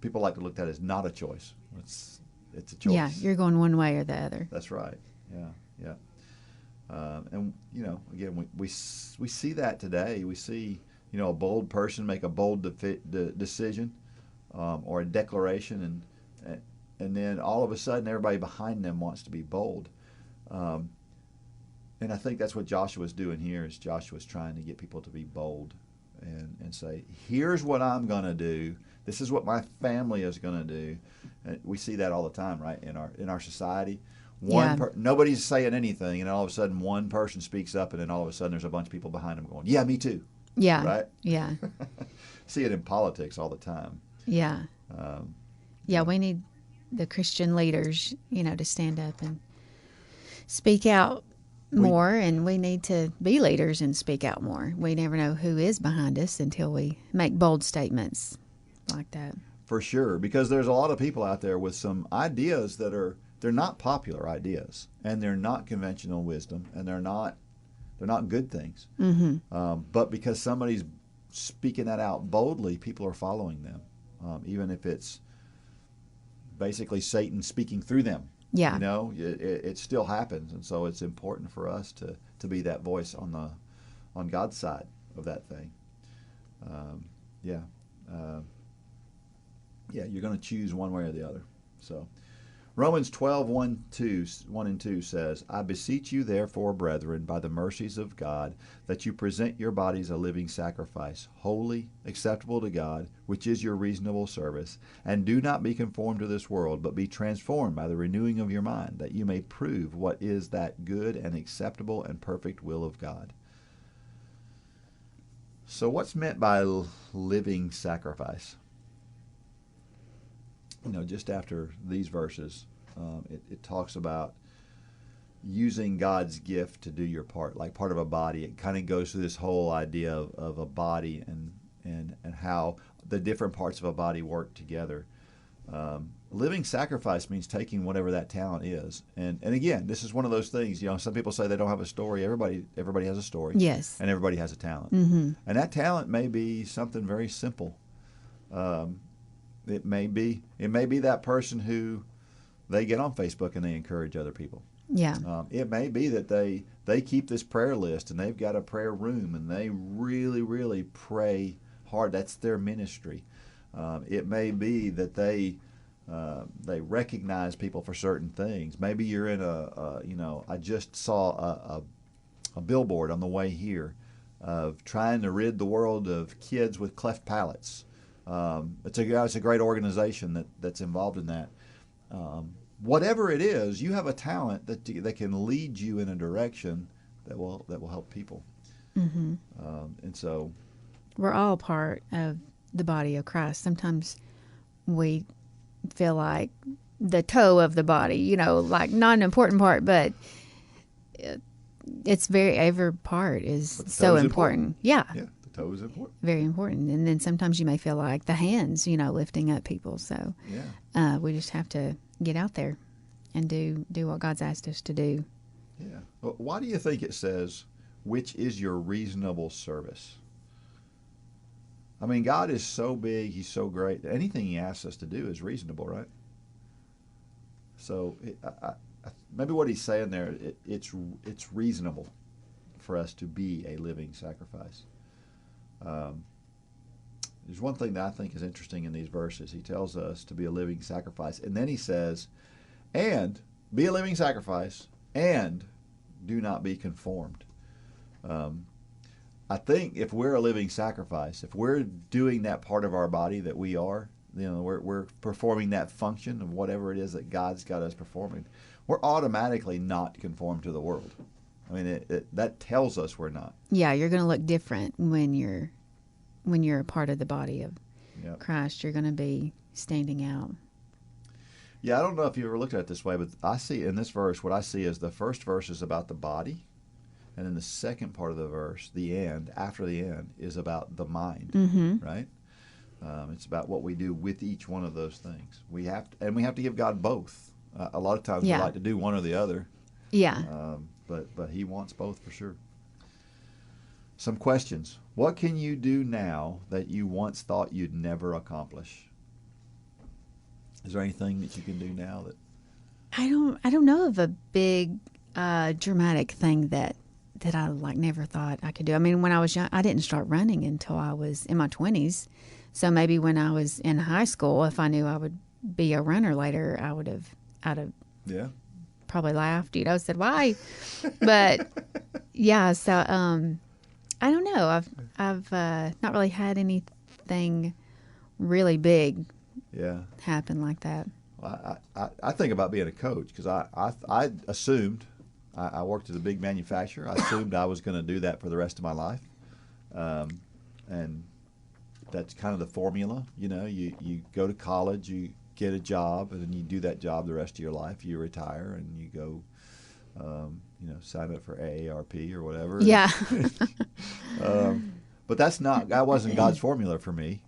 People like to look at it as not a choice. It's a choice. Yeah, you're going one way or the other. That's right. Yeah. And again, we see that today. We see a bold person make a bold decision or a declaration, and then all of a sudden everybody behind them wants to be bold. And I think that's what Joshua's doing here. Is Joshua's trying to get people to be bold and say, here's what I'm going to do. This is what my family is going to do. And we see that all the time, right, in our society. Nobody's saying anything, and all of a sudden one person speaks up, and then all of a sudden there's a bunch of people behind them going, yeah, me too. Yeah. Right? Yeah. See it in politics all the time. Yeah. We need the Christian leaders, to stand up and speak out more, and we need to be leaders and speak out more. We never know who is behind us until we make bold statements like that. For sure, because there's a lot of people out there with some ideas that they're not popular ideas, and they're not conventional wisdom, and they're not good things. Mm-hmm. But because somebody's speaking that out boldly, people are following them. even if it's basically Satan speaking through them. Yeah. You know, it still happens, and so it's important for us to be that voice on God's side of that thing. Yeah, you're going to choose one way or the other. So Romans 12, 1 and 2 says, I beseech you therefore, brethren, by the mercies of God, that you present your bodies a living sacrifice, holy, acceptable to God, which is your reasonable service. And do not be conformed to this world, but be transformed by the renewing of your mind, that you may prove what is that good and acceptable and perfect will of God. So what's meant by living sacrifice? You know, just after these verses, it talks about using God's gift to do your part, like part of a body. It kind of goes through this whole idea of a body and how the different parts of a body work together. Living sacrifice means taking whatever that talent is. And again, this is one of those things, you know, some people say they don't have a story. Everybody has a story. Yes. And everybody has a talent. Mm-hmm. And that talent may be something very simple. It may be that person who they get on Facebook and they encourage other people. Yeah. It may be that they keep this prayer list and they've got a prayer room and they really, really pray hard. That's their ministry. It may be that they recognize people for certain things. Maybe you're in I just saw a billboard on the way here of trying to rid the world of kids with cleft palates. It's a great organization that's involved in that. Whatever it is, you have a talent that can lead you in a direction that will help people. Mm-hmm. And so we're all part of the body of Christ. Sometimes we feel like the toe of the body, you know, like not an important part, but it's every part is so important. Yeah. Yeah, the toe is important. Very important. And then sometimes you may feel like the hands, you know, lifting up people. So we just have to get out there and do what God's asked us to do. Yeah. Well, why do you think it says, which is your reasonable service? I mean, God is so big, He's so great. Anything He asks us to do is reasonable, right? So maybe what He's saying there, it's reasonable for us to be a living sacrifice. There's one thing that I think is interesting in these verses. He tells us to be a living sacrifice, and then He says, and be a living sacrifice, and do not be conformed. I think if we're a living sacrifice, if we're doing that part of our body that we are, you know, we're performing that function of whatever it is that God's got us performing, we're automatically not conformed to the world. I mean, that tells us we're not. Yeah, you're going to look different when you're a part of the body of Christ. You're going to be standing out. Yeah, I don't know if you ever looked at it this way, but I see in this verse, what I see is the first verse is about the body. And then the second part of the verse, after the end, is about the mind, right? It's about what we do with each one of those things. We have to give God both. A lot of times we like to do one or the other. Yeah. But He wants both for sure. Some questions. What can you do now that you once thought you'd never accomplish? Is there anything that you can do now that? I don't know of a big dramatic thing that I never thought I could do. I mean, when I was young, I didn't start running until I was in my 20s. So maybe when I was in high school, if I knew I would be a runner later, I'd have probably laughed, you know, said why. But yeah, so I don't know. I've not really had anything really big happen like that. Well, I think about being a coach because I assumed. I worked at a big manufacturer. I assumed I was going to do that for the rest of my life. And that's kind of the formula. You know, you go to college, you get a job, and then you do that job the rest of your life. You retire, and you go, sign up for AARP or whatever. Yeah. But that wasn't God's formula for me.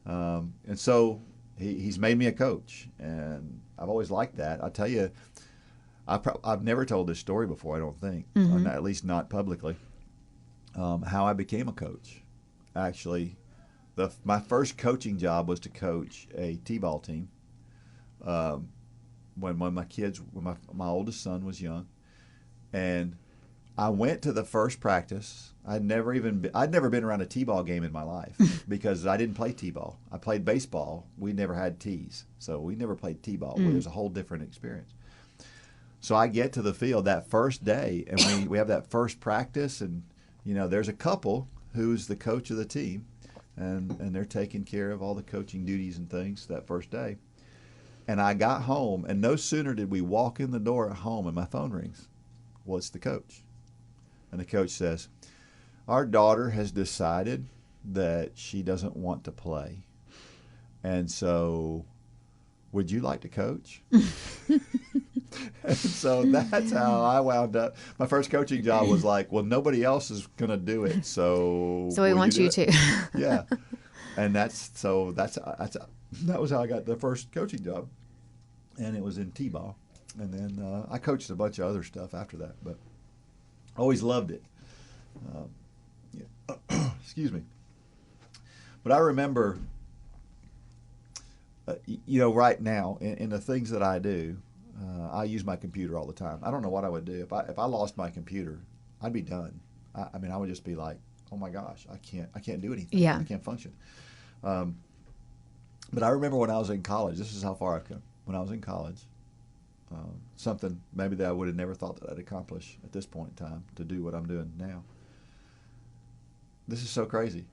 And so He's made me a coach, and I've always liked that. I tell you, I've never told this story before, I don't think, at least not publicly, how I became a coach. Actually, My first coaching job was to coach a t-ball team. When my oldest son was young, and I went to the first practice. I'd never been around a t-ball game in my life because I didn't play t-ball. I played baseball. We never had tees, so we never played t-ball. It was a whole different experience. So I get to the field that first day, and we have that first practice, and there's a couple who's the coach of the team, and they're taking care of all the coaching duties and things that first day. And I got home, and no sooner did we walk in the door at home, and my phone rings. Well, it's the coach. And the coach says, our daughter has decided that she doesn't want to play. And so, would you like to coach? And so that's how I wound up. My first coaching job was like, well, nobody else is going to do it, so we want you to. Yeah. And that was how I got the first coaching job. And it was in t-ball. And then I coached a bunch of other stuff after that, but always loved it. Excuse me. But I remember, right now in the things that I do, I use my computer all the time. I don't know what I would do if I lost my computer. I'd be done. I mean, I would just be like, oh my gosh, I can't do anything. Yeah. I can't function. But I remember when I was in college. This is how far I've come. When I was in college, something maybe that I would have never thought that I'd accomplish at this point in time to do what I'm doing now. This is so crazy.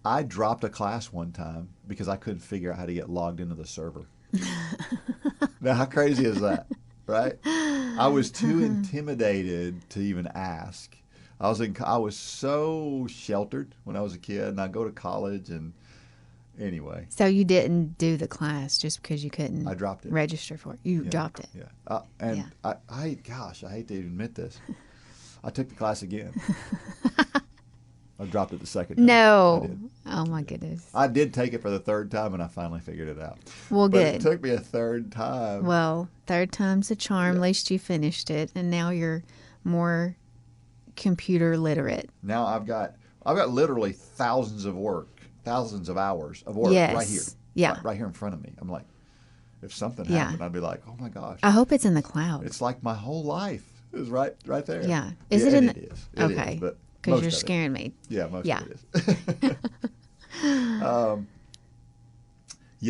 I dropped a class one time because I couldn't figure out how to get logged into the server. Now, how crazy is that, right? I was too intimidated to even ask. I was so sheltered when I was a kid, and I go to college, and anyway. So you didn't do the class just because you couldn't I dropped it. Register for it. You dropped it. Yeah. I hate to even admit this. I took the class again. I dropped it the second time. No. I did. Oh, my goodness. I did take it for the third time, and I finally figured it out. Well, but good. It took me a third time. Well, third time's a charm. At least you finished it, and now you're more computer literate. Now I've got literally thousands of hours of work right here. Yeah. Right here in front of me. I'm like, if something happened, I'd be like, oh my gosh. I hope it's in the cloud. It's like my whole life is right there. Yeah. Is it in the... It is. Okay. But because you're scaring me. Yeah, most of it is.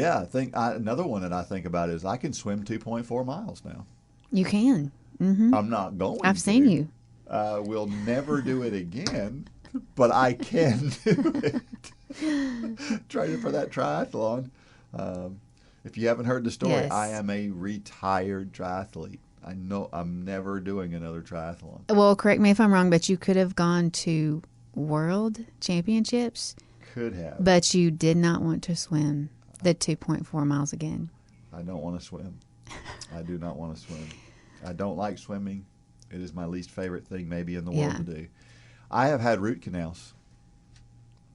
I think another one that I think about is I can swim 2.4 miles now. You can. Mm-hmm. I'm not going I've seen you. We'll never do it again, but I can do it. Training for that triathlon. If you haven't heard the story, Yes. I am a retired triathlete. I know I'm never doing another triathlon. Well, correct me if I'm wrong, but you could have gone to World Championships. Could have. But you did not want to swim the 2.4 miles again. I don't want to swim. I do not want to swim. I don't like swimming. It is my least favorite thing maybe in the world to do. I have had root canals.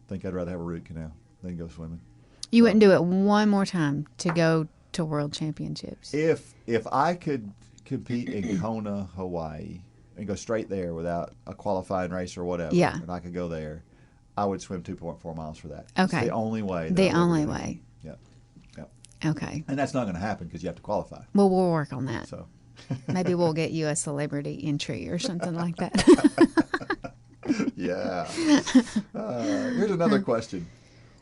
I think I'd rather have a root canal than go swimming. You wouldn't do it one more time to go to World Championships? If I could compete in Kona, Hawaii, and go straight there without a qualifying race or whatever, and I could go there, I would swim 2.4 miles for that. Okay. It's the only way. The only way. Yep. Okay. And that's not going to happen because you have to qualify. Well, we'll work on that. So maybe we'll get you a celebrity entry or something like that. Yeah. Here's another question.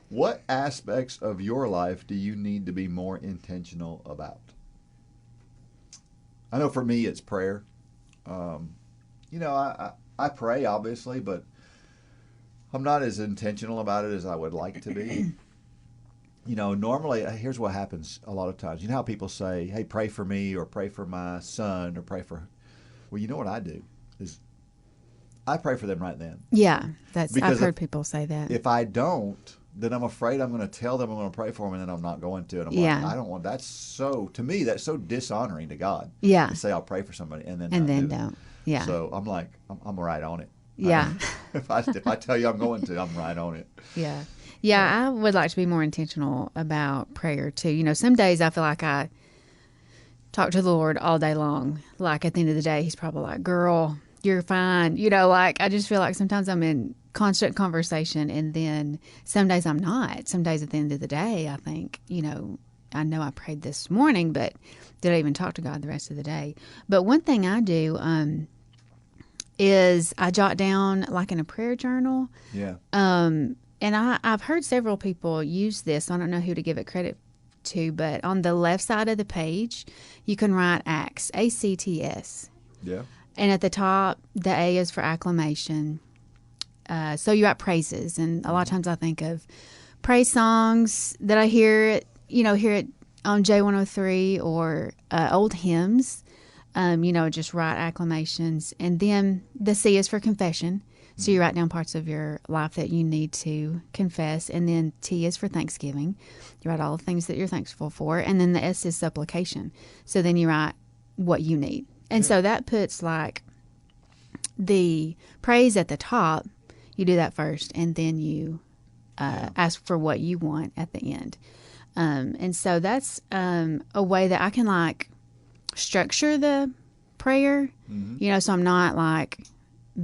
What aspects of your life do you need to be more intentional about? I know for me it's prayer. I pray, obviously, but I'm not as intentional about it as I would like to be. Normally, here's what happens a lot of times. You know how people say, hey, pray for me or pray for my son or pray for... Well, you know what I do is I pray for them right then. Yeah, I've heard people say that. If I don't, then I'm afraid I'm going to tell them I'm going to pray for them, and then I'm not going to. And I'm like, I don't want. That's so dishonoring to God. Yeah. To say I'll pray for somebody and then don't. Yeah. So I'm like, I'm right on it. Yeah. If I tell you I'm going to, I'm right on it. Yeah. Yeah, I would like to be more intentional about prayer too. Some days I feel like I talk to the Lord all day long. Like at the end of the day, He's probably like, "Girl, you're fine. You know, like I just feel like sometimes I'm in constant conversation, and then some days I'm not. Some days at the end of the day, I think, you know I prayed this morning, but did I even talk to God the rest of the day? But one thing I do is I jot down like in a prayer journal. Yeah. And I've heard several people use this. I don't know who to give it credit to, but on the left side of the page, you can write ACTS, ACTS. Yeah. And at the top, the A is for acclamation. So you write praises. And a lot of times I think of praise songs that I hear it on J103 or old hymns. Just write acclamations. And then the C is for confession. So you write down parts of your life that you need to confess. And then T is for thanksgiving. You write all the things that you're thankful for. And then the S is supplication. So then you write what you need. And so that puts like the praise at the top. You do that first. And then you ask for what you want at the end. And so that's a way that I can like structure the prayer, so I'm not like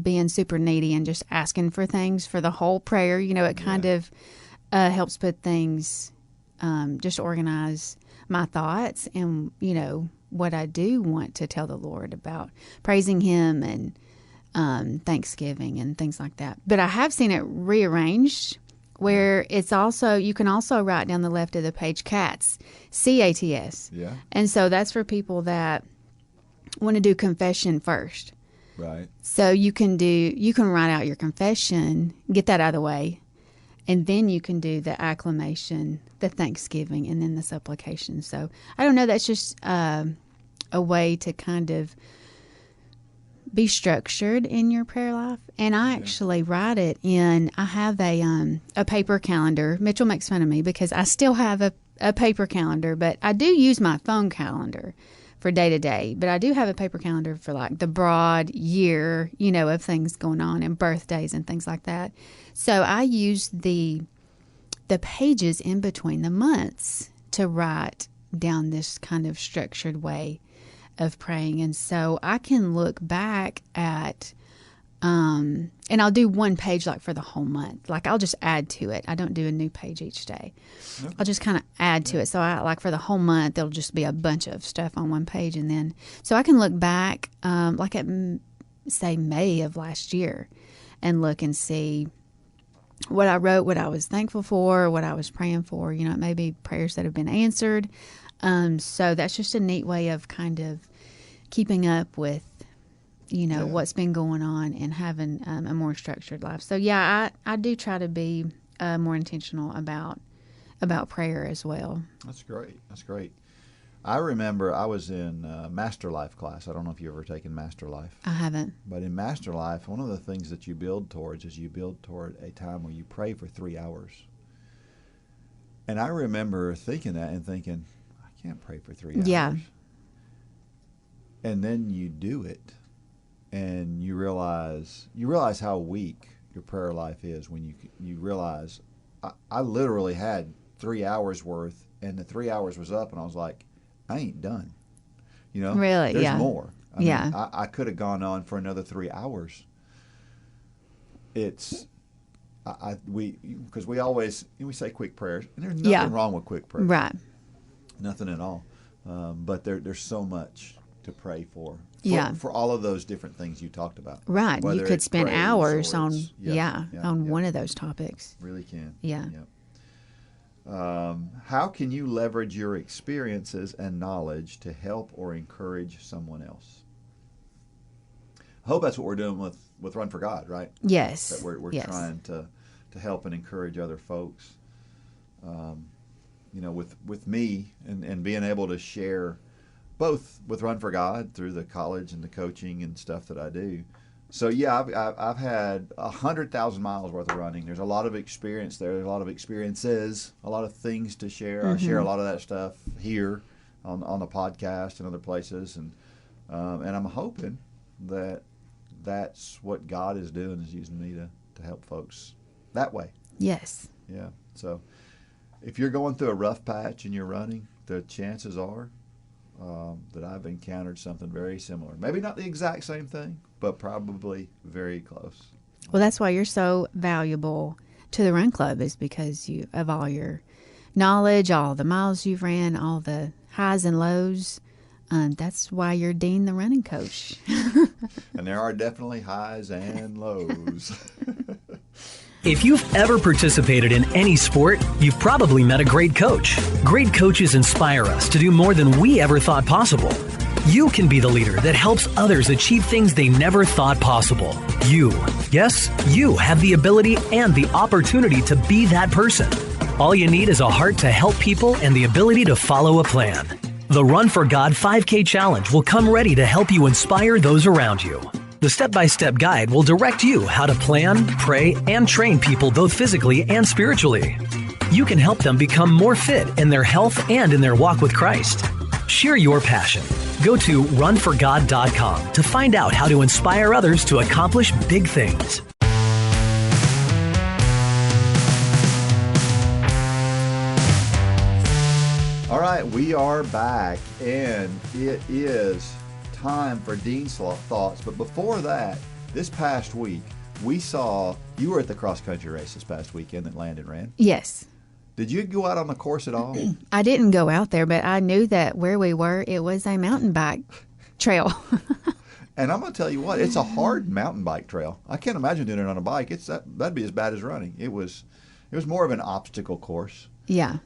being super needy and just asking for things for the whole prayer. It kind of helps put things, just organize my thoughts and, what I do want to tell the Lord about praising Him and Thanksgiving and things like that. But I have seen it rearranged where it's also, you can also write down the left of the page CATS, C-A-T-S. Yeah. And so that's for people that want to do confession first. Right. So you can write out your confession, get that out of the way, and then you can do the acclamation, the thanksgiving, and then the supplication. So I don't know, that's just a way to kind of be structured in your prayer life. And I actually write it in, I have a paper calendar. Mitchell makes fun of me because I still have a paper calendar, but I do use my phone calendar for day to day. But I do have a paper calendar for like the broad year, of things going on and birthdays and things like that. So I use the pages in between the months to write down this kind of structured way of praying. And so I can look back at, and I'll do one page like for the whole month. Like I'll just add to it. I don't do a new page each day. Okay. I'll just kind of add to it. So I like for the whole month, there'll just be a bunch of stuff on one page. And then, so I can look back, like at say May of last year and look and see what I wrote, what I was thankful for, what I was praying for, it may be prayers that have been answered. So that's just a neat way of kind of keeping up with, what's been going on and having a more structured life. So I do try to be more intentional about prayer as well. That's great. That's great. I remember I was in Master Life class. I don't know if you've ever taken Master Life. I haven't. But in Master Life, one of the things that you build towards is you build toward a time where you pray for 3 hours. And I remember thinking that and thinking, I can't pray for 3 hours. Yeah. And then you do it, and you realize how weak your prayer life is when you realize I literally had 3 hours worth, and the 3 hours was up, and I was like, I ain't done. Really? There's yeah. more. I yeah. mean, I could have gone on for another 3 hours. It's because we say quick prayers, and there's nothing wrong with quick prayers. Right. Nothing at all. But there's so much to pray for for all of those different things you talked about. Right. Whether you could spend hours on on one of those topics. Really can. Yeah. How can you leverage your experiences and knowledge to help or encourage someone else? I hope that's what we're doing with Run for God, right? Yes. That we're trying to help and encourage other folks. With me and being able to share both with Run for God through the college and the coaching and stuff that I do. So I've had 100,000 miles worth of running. There's a lot of experience there. There's a lot of experiences, a lot of things to share. Mm-hmm. I share a lot of that stuff here on the podcast and other places, and I'm hoping that that's what God is doing, is using me to help folks that way. Yes. Yeah. So if you're going through a rough patch and you're running, the chances are that I've encountered something very similar. Maybe not the exact same thing, but probably very close. Well, that's why you're so valuable to the Run Club, is because of all your knowledge, all the miles you've ran, all the highs and lows. That's why you're Dean, the running coach. And there are definitely highs and lows. If you've ever participated in any sport, you've probably met a great coach. Great coaches inspire us to do more than we ever thought possible. You can be the leader that helps others achieve things they never thought possible. You, yes, you have the ability and the opportunity to be that person. All you need is a heart to help people and the ability to follow a plan. The Run for God 5K Challenge will come ready to help you inspire those around you. The step-by-step guide will direct you how to plan, pray, and train people both physically and spiritually. You can help them become more fit in their health and in their walk with Christ. Share your passion. Go to runforgod.com to find out how to inspire others to accomplish big things. All right, we are back, and it is time for Dean's Thoughts. But before that, this past week, we saw, you were at the cross-country race this past weekend that Landon ran. Yes. Did you go out on the course at all? I didn't go out there, but I knew that where we were, it was a mountain bike trail. And I'm going to tell you what, it's a hard mountain bike trail. I can't imagine doing it on a bike. That'd be as bad as running. It was more of an obstacle course. Yeah.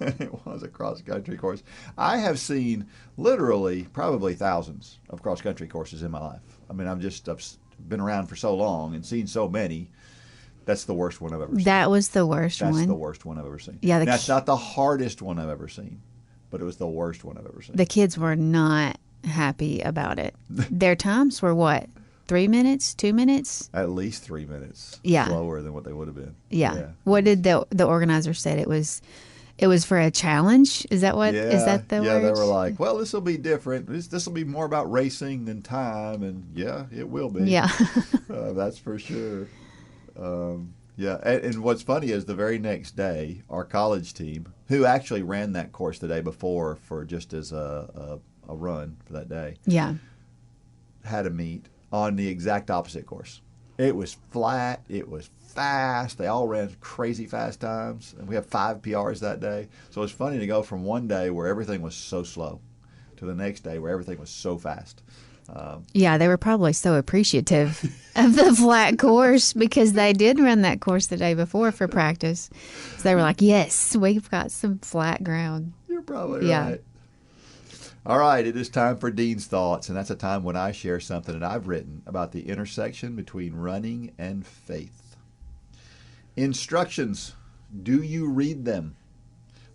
It was a cross-country course. I have seen literally probably thousands of cross-country courses in my life. I mean, I've been around for so long and seen so many. That's the worst one I've ever seen. That was the worst one. That's the worst one I've ever seen. Yeah, that's not the hardest one I've ever seen, but it was the worst one I've ever seen. The kids were not happy about it. Their times were what? 3 minutes? 2 minutes? At least 3 minutes. Yeah. Slower than what they would have been. Yeah. What did the organizer said? It was for a challenge? Is that what? Is that the word? Yeah, they were like, well, this will be different. This will be more about racing than time, and yeah, it will be. Yeah. That's for sure. Yeah, and what's funny is the very next day, our college team, who actually ran that course the day before for just as a run for that day, yeah, had a meet on the exact opposite course. It was flat. It was fast. They all ran crazy fast times, and we had 5 PRs that day. So it's funny to go from one day where everything was so slow to the next day where everything was so fast. Yeah, they were probably so appreciative of the flat course because they did run that course the day before for practice. So they were like, yes, we've got some flat ground. You're probably right. All right, it is time for Dean's Thoughts, and that's a time when I share something that I've written about the intersection between running and faith. Instructions. Do you read them?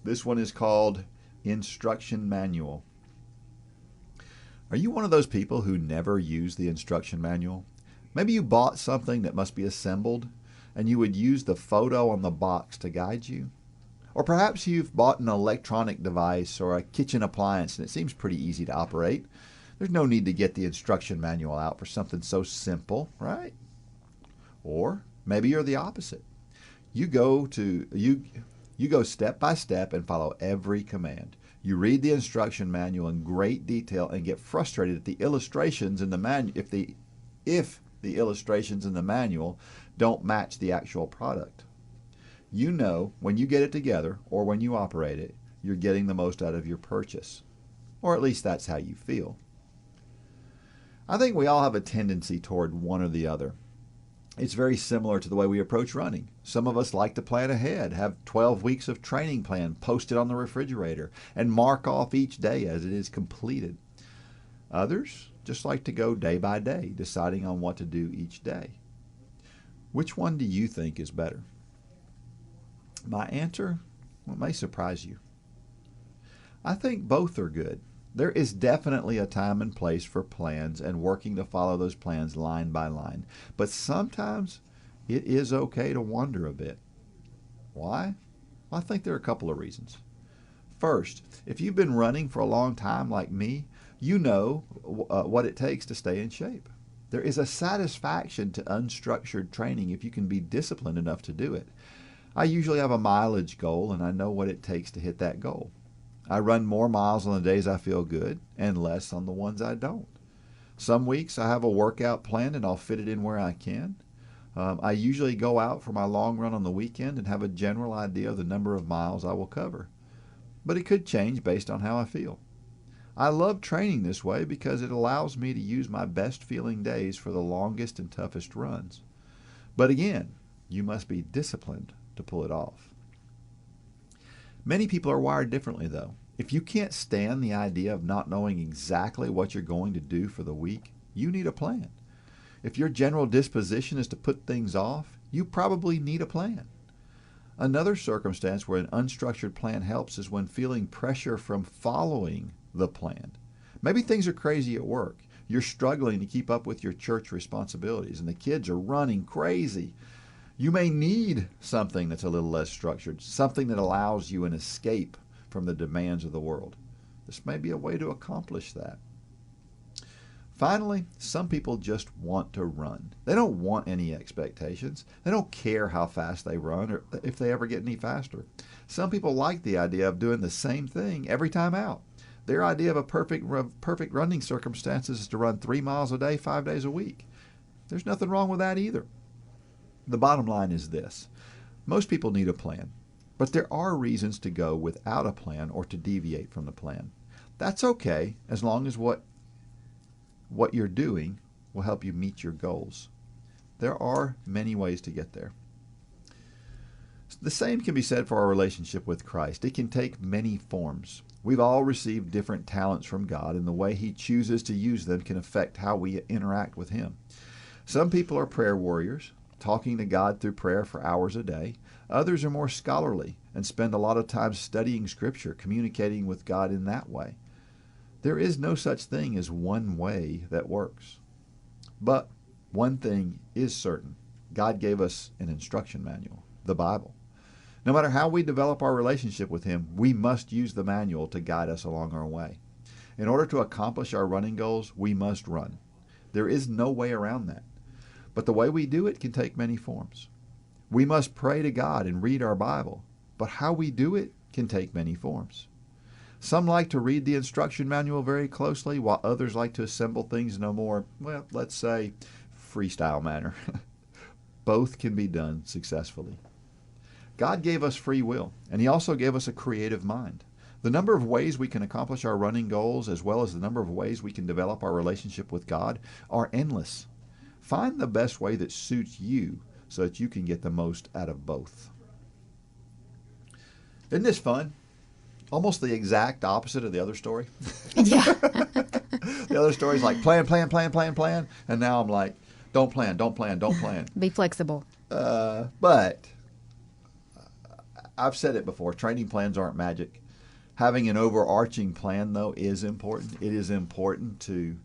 This one is called Instruction Manual. Are you one of those people who never use the instruction manual? Maybe you bought something that must be assembled, and you would use the photo on the box to guide you. Or perhaps you've bought an electronic device or a kitchen appliance, and it seems pretty easy to operate. There's no need to get the instruction manual out for something so simple, right? Or maybe you're the opposite. You go step by step and follow every command. You read the instruction manual in great detail and get frustrated at the illustrations in the manual if the illustrations in the manual don't match the actual product. You know when you get it together or when you operate it, you're getting the most out of your purchase. Or at least that's how you feel. I think we all have a tendency toward one or the other. It's very similar to the way we approach running. Some of us like to plan ahead, have 12 weeks of training plan posted on the refrigerator, and mark off each day as it is completed. Others just like to go day by day, deciding on what to do each day. Which one do you think is better? My answer may surprise you. I think both are good. There is definitely a time and place for plans and working to follow those plans line by line. But sometimes it is okay to wander a bit. Why? Well, I think there are a couple of reasons. First, if you've been running for a long time like me, you know what it takes to stay in shape. There is a satisfaction to unstructured training if you can be disciplined enough to do it. I usually have a mileage goal, and I know what it takes to hit that goal. I run more miles on the days I feel good and less on the ones I don't. Some weeks I have a workout planned and I'll fit it in where I can. I usually go out for my long run on the weekend and have a general idea of the number of miles I will cover. But it could change based on how I feel. I love training this way because it allows me to use my best feeling days for the longest and toughest runs. But again, you must be disciplined to pull it off. Many people are wired differently though. If you can't stand the idea of not knowing exactly what you're going to do for the week, you need a plan. If your general disposition is to put things off, you probably need a plan. Another circumstance where an unstructured plan helps is when feeling pressure from following the plan. Maybe things are crazy at work. You're struggling to keep up with your church responsibilities and the kids are running crazy. You may need something that's a little less structured, something that allows you an escape from the demands of the world. This may be a way to accomplish that. Finally, some people just want to run. They don't want any expectations. They don't care how fast they run or if they ever get any faster. Some people like the idea of doing the same thing every time out. Their idea of a perfect running circumstances is to run 3 miles a day, 5 days a week. There's nothing wrong with that either. The bottom line is this. Most people need a plan, but there are reasons to go without a plan or to deviate from the plan. That's okay as long as what you're doing will help you meet your goals. There are many ways to get there. The same can be said for our relationship with Christ. It can take many forms. We've all received different talents from God, and the way He chooses to use them can affect how we interact with Him. Some people are prayer warriors, talking to God through prayer for hours a day. Others are more scholarly and spend a lot of time studying Scripture, communicating with God in that way. There is no such thing as one way that works. But one thing is certain. God gave us an instruction manual, the Bible. No matter how we develop our relationship with Him, we must use the manual to guide us along our way. In order to accomplish our running goals, we must run. There is no way around that. But the way we do it can take many forms. We must pray to God and read our Bible, but how we do it can take many forms. Some like to read the instruction manual very closely, while others like to assemble things in a more, well, let's say, freestyle manner. Both can be done successfully. God gave us free will, and He also gave us a creative mind. The number of ways we can accomplish our running goals, as well as the number of ways we can develop our relationship with God, are endless. Find the best way that suits you so that you can get the most out of both. Isn't this fun? Almost the exact opposite of the other story. Yeah. The other story is like plan, and now I'm like, don't plan. Be flexible. But I've said it before, training plans aren't magic. Having an overarching plan, though, is important. It is important to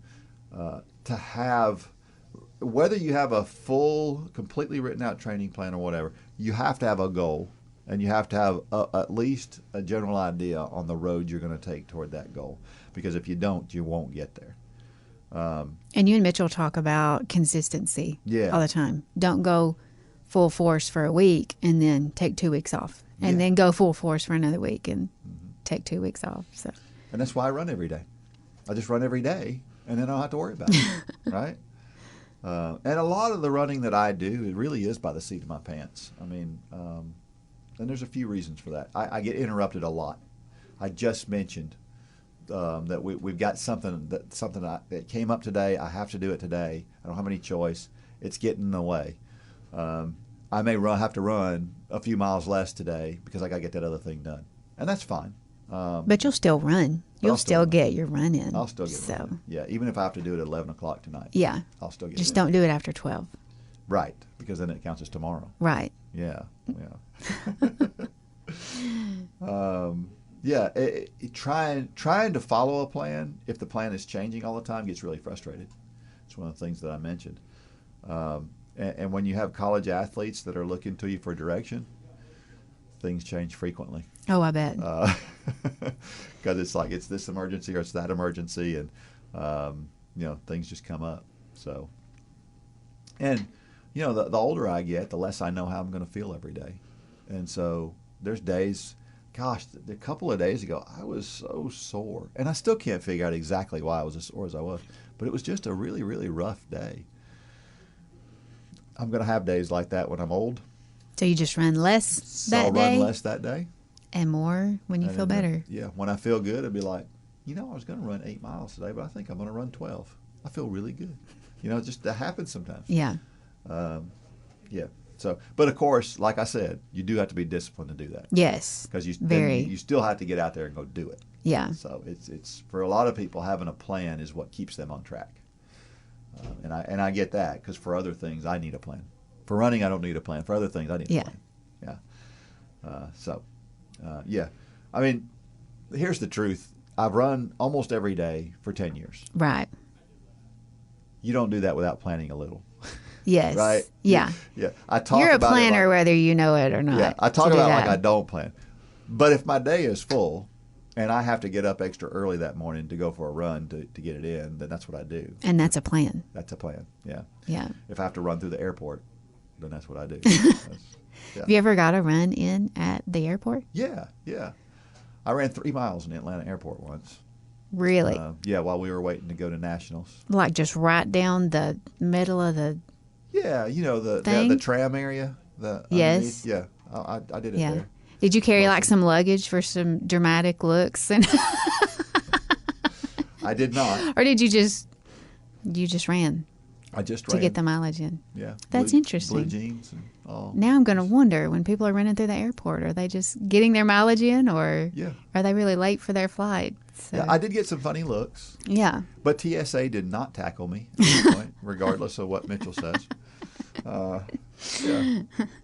have, whether you have a full, completely written out training plan or whatever, you have to have a goal, and you have to have at least a general idea on the road you're going to take toward that goal. Because if you don't, you won't get there. And you and Mitchell talk about consistency all the time. Don't go full force for a week and then take 2 weeks off. And then go full force for another week and take 2 weeks off. So. And that's why I run every day. I just run every day, and then I don't have to worry about it, right? And a lot of the running that I do, it really is by the seat of my pants. I mean, and there's a few reasons for that. I get interrupted a lot. I just mentioned that we've got something that came up today. I have to do it today. I don't have any choice. It's getting in the way. I may have to run a few miles less today because I got to get that other thing done. And that's fine. But you'll still run. You'll still get your run in. I'll still get it run. Yeah, even if I have to do it at 11 o'clock tonight. Yeah. I'll still get Just it don't do it after 12. Right, because then it counts as tomorrow. Right. Yeah. Trying to follow a plan, if the plan is changing all the time, gets really frustrated. It's one of the things that I mentioned. And when you have college athletes that are looking to you for direction, things change frequently. Oh, I bet. Because it's like it's this emergency or it's that emergency, and things just come up. So, and the older I get, the less I know how I'm going to feel every day, and so there's days gosh, a couple of days ago, I was so sore. And I still can't figure out exactly why I was as sore as I was. But it was just a really, really rough day. I'm going to have days like that when I'm old. So you just run less that day? I'll run less that day. And more when you feel better. Yeah, when I feel good, it'll be like, I was going to run 8 miles today, but I think I'm going to run 12. I feel really good. Just that happens sometimes. Yeah. Yeah. So, but of course, like I said, you do have to be disciplined to do that. Yes. Because you still have to get out there and go do it. Yeah. So it's for a lot of people, having a plan is what keeps them on track. And I get that, because for other things I need a plan. For running, I don't need a plan. For other things, I need a plan. Yeah. Yeah. I mean, here's the truth. I've run almost every day for 10 years. Right. You don't do that without planning a little. Yes. Right? Yeah. Yeah. You're a planner whether you know it or not. Yeah. I talk about like I don't plan. But if my day is full and I have to get up extra early that morning to go for a run to get it in, then that's what I do. And that's a plan. That's a plan. Yeah. Yeah. If I have to run through the airport, then that's what I do. Yeah. Have you ever got a run in at the airport? Yeah. Yeah. I ran 3 miles in the Atlanta airport once. Really? Yeah, while we were waiting to go to nationals. Like just right down the middle of the Yeah, the tram area. Yes. Yeah, I did it there. Did you carry like some luggage for some dramatic looks? And I did not. Or did you just ran? I just ran. To get the mileage in. Yeah. That's interesting. Blue jeans and all. Now I'm going to wonder, when people are running through the airport, are they just getting their mileage in, or are they really late for their flight? So. Yeah, I did get some funny looks. Yeah. But TSA did not tackle me at this point, regardless of what Mitchell says. Yeah.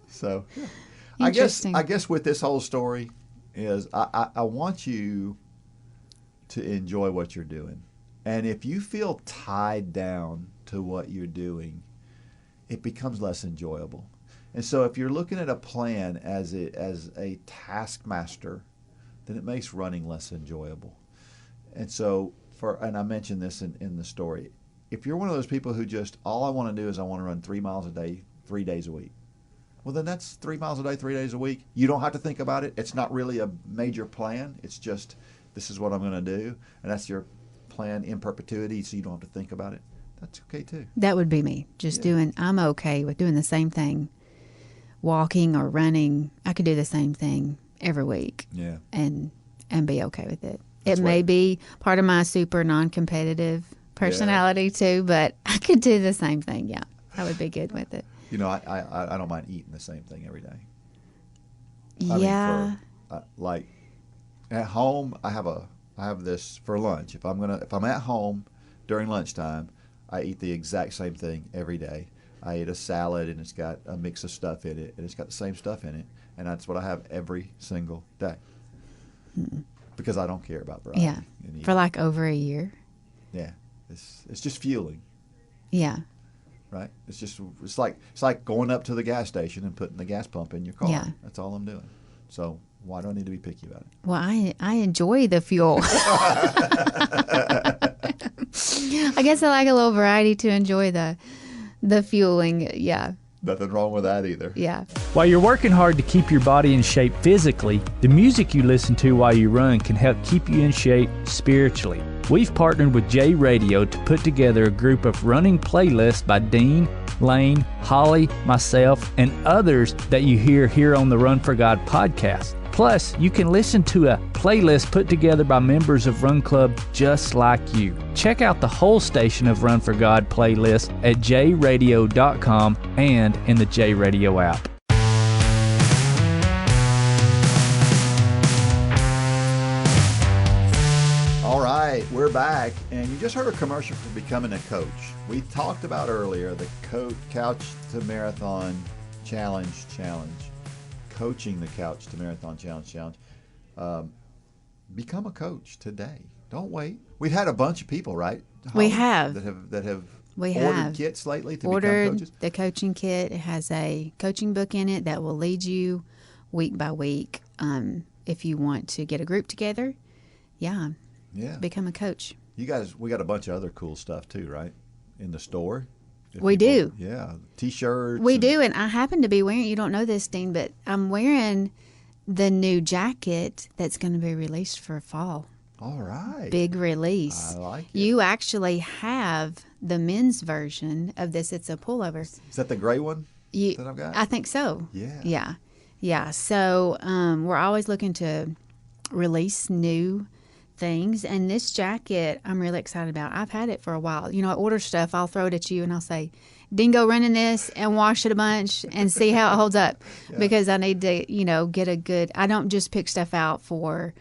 So, yeah. I guess with this whole story is I want you to enjoy what you're doing. And if you feel tied down to what you're doing, it becomes less enjoyable. And so if you're looking at a plan as a taskmaster, then it makes running less enjoyable. And so, and I mentioned this in the story, if you're one of those people who just, all I want to do is I want to run 3 miles a day, 3 days a week, well, then that's 3 miles a day, 3 days a week. You don't have to think about it. It's not really a major plan. It's just, this is what I'm going to do. And that's your plan in perpetuity, so you don't have to think about it. That's okay, too. That would be me. I'm okay with doing the same thing, walking or running. I could do the same thing every week. Yeah. And be okay with it. It may be part of my super non-competitive personality too, but I could do the same thing. Yeah, I would be good with it. I don't mind eating the same thing every day. Yeah. Like at home, I have this for lunch. If I'm at home during lunchtime, I eat the exact same thing every day. I eat a salad and it's got a mix of stuff in it, and it's got the same stuff in it, and that's what I have every single day. Because I don't care about variety. Yeah, for like over a year. Yeah, it's just fueling. Yeah. Right. It's like going up to the gas station and putting the gas pump in your car. Yeah. That's all I'm doing. So why do I need to be picky about it? Well, I enjoy the fuel. I guess I like a little variety to enjoy the fueling. Yeah. Nothing wrong with that either. Yeah. While you're working hard to keep your body in shape physically, the music you listen to while you run can help keep you in shape spiritually. We've partnered with J Radio to put together a group of running playlists by Dean, Lane, Holly, myself, and others that you hear here on the Run for God podcast. Plus, you can listen to a playlist put together by members of Run Club just like you. Check out the whole station of Run for God playlist at jradio.com and in the J Radio app. All right, we're back, and you just heard a commercial for becoming a coach. We talked about earlier the Couch to Marathon Challenge. Coaching the Couch to Marathon Challenge. Become a coach today. Don't wait. We've had a bunch of people, right? We have. That have ordered kits lately to become coaches. The coaching kit. It has a coaching book in it that will lead you week by week. If you want to get a group together, become a coach. You guys, we got a bunch of other cool stuff too, right? In the store. We do. Yeah. T-shirts. We do, and I happen to be wearing, you don't know this, Dean, but I'm wearing the new jacket that's going to be released for fall. All right. Big release. I like it. You actually have the men's version of this. It's a pullover. Is that the gray one that I've got? I think so. Yeah. Yeah. So we're always looking to release new things. And this jacket, I'm really excited about. I've had it for a while. You know, I order stuff. I'll throw it at you and I'll say, Dingo, run in this and wash it a bunch and see how it holds up. Because I need to, you know, get a good, I don't just pick stuff out for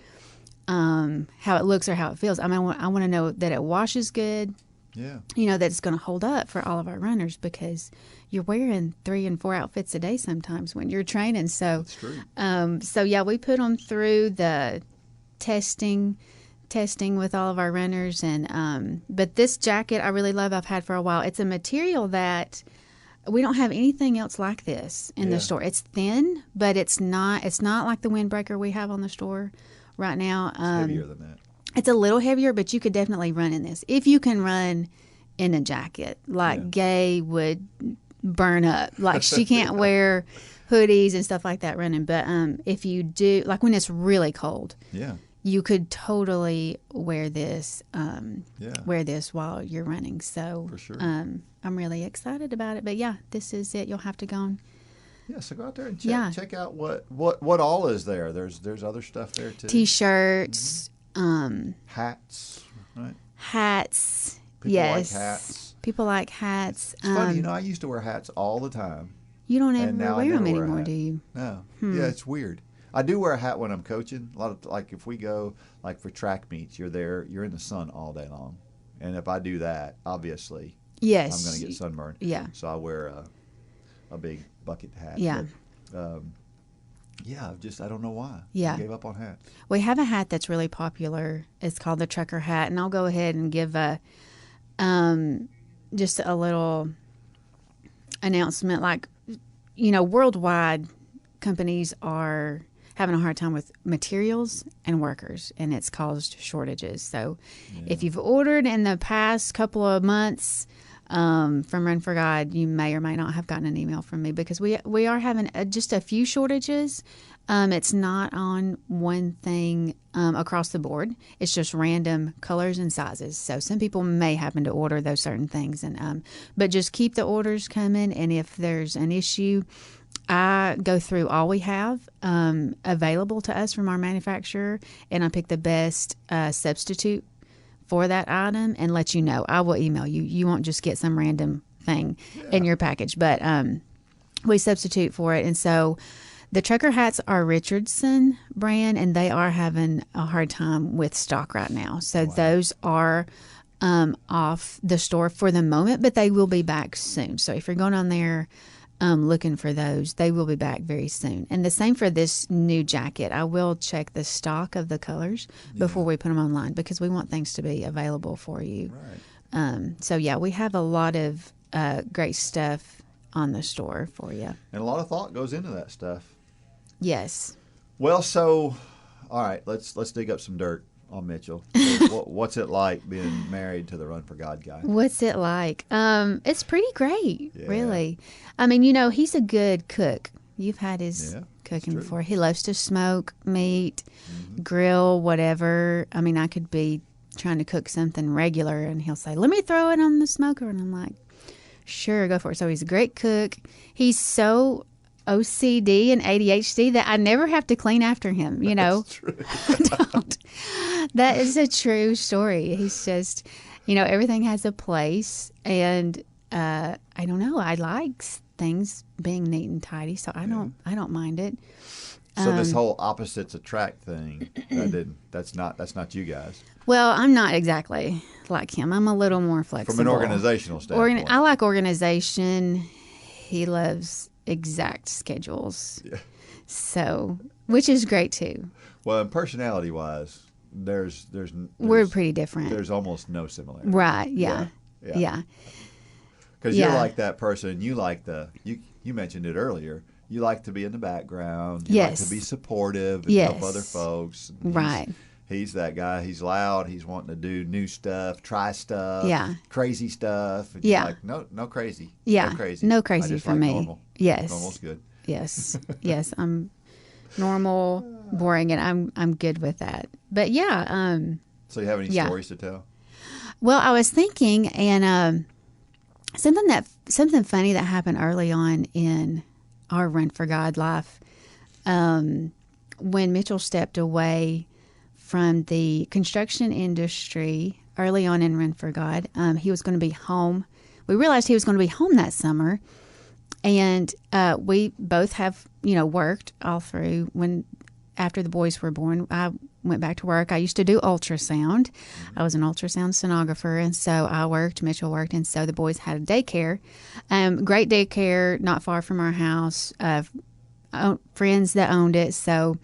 how it looks or how it feels. I mean, I want to know that it washes good. Yeah. You know, that it's going to hold up for all of our runners, because you're wearing 3 and 4 outfits a day sometimes when you're training. So, that's true. So yeah, we put them through the testing with all of our runners. And, but this jacket I really love. I've had for a while. It's a material that we don't have anything else like this in the store. It's thin, but it's not like the windbreaker we have on the store right now. It's heavier than that. It's a little heavier, but you could definitely run in this. If you can run in a jacket, like Gay would burn up. Like she can't wear hoodies and stuff like that running. But if you do, like when it's really cold, you could totally wear this. Wear this while you're running. So for sure. I'm really excited about it. But yeah, this is it. You'll have to go on. Yeah, so go out there and check out what all is there. There's other stuff there too. T-shirts. Hats, right? Hats. People like hats. People like hats. It's funny, you know, I used to wear hats all the time. You don't ever wear them anymore, do you? No. Yeah, it's weird. I do wear a hat when I'm coaching. A lot of, like, if we go, like, for track meets, you're in the sun all day long. And if I do that, obviously, I'm going to get sunburned. Yeah. So I wear a big bucket hat. Yeah. But, I don't know why. Yeah. I gave up on hats. We have a hat that's really popular. It's called the trucker hat. And I'll go ahead and give just a little announcement. Like, you know, worldwide companies are having a hard time with materials and workers, and it's caused shortages. So if you've ordered in the past couple of months from Run for God, you may or may not have gotten an email from me, because we are having just a few shortages. It's not on one thing across the board. It's just random colors and sizes. So some people may happen to order those certain things, and but just keep the orders coming. And if there's an issue, I go through all we have available to us from our manufacturer, and I pick the best substitute for that item and let you know. I will email you. You won't just get some random thing in your package, but we substitute for it. And so the trucker hats are Richardson brand, and they are having a hard time with stock right now. So those are off the store for the moment, but they will be back soon. So if you're going on there looking for those, they will be back very soon. And the same for this new jacket. I will check the stock of the colors before we put them online, because we want things to be available for you. Right. So yeah, we have a lot of great stuff on the store for you. And a lot of thought goes into that stuff. Yes. Well, so all right, let's dig up some dirt on Mitchell. So what's it like being married to the Run for God guy? What's it like? It's pretty great, really. I mean, you know, he's a good cook. You've had his cooking before. He loves to smoke meat, grill, whatever. I mean, I could be trying to cook something regular, and he'll say, "Let me throw it on the smoker," and I'm like, "Sure, go for it." So he's a great cook. He's so OCD and ADHD that I never have to clean after him, you know. That's true. That is a true story. He's just, you know, everything has a place, and I don't know, I like things being neat and tidy, so I don't mind it. So this whole opposites attract thing, that's not you guys. Well, I'm not exactly like him. I'm a little more flexible. From an organizational standpoint. I like organization. He loves exact schedules. Yeah. So, which is great too. Well, and personality-wise, there's we're pretty different. There's almost no similarity. Right, yeah. Because you're like that person, you like you mentioned it earlier, you like to be in the background, you like to be supportive and help other folks. Right. He's that guy. He's loud. He's wanting to do new stuff, try stuff, crazy stuff. And you're like, no crazy. Yeah. No crazy. No crazy for me. Normal. Yes. Normal's good. Yes. Yes. I'm normal, boring, and I'm good with that. But yeah. So you have any stories to tell? Well, I was thinking, and something funny that happened early on in our Run for God life. When Mitchell stepped away from the construction industry early on in Run for God, he was going to be home. We realized he was going to be home that summer, and we both have, worked all through. After the boys were born, I went back to work. I used to do ultrasound. I was an ultrasound sonographer, and so I worked, Mitchell worked, and so the boys had a daycare. Great daycare, not far from our house, friends that owned it, so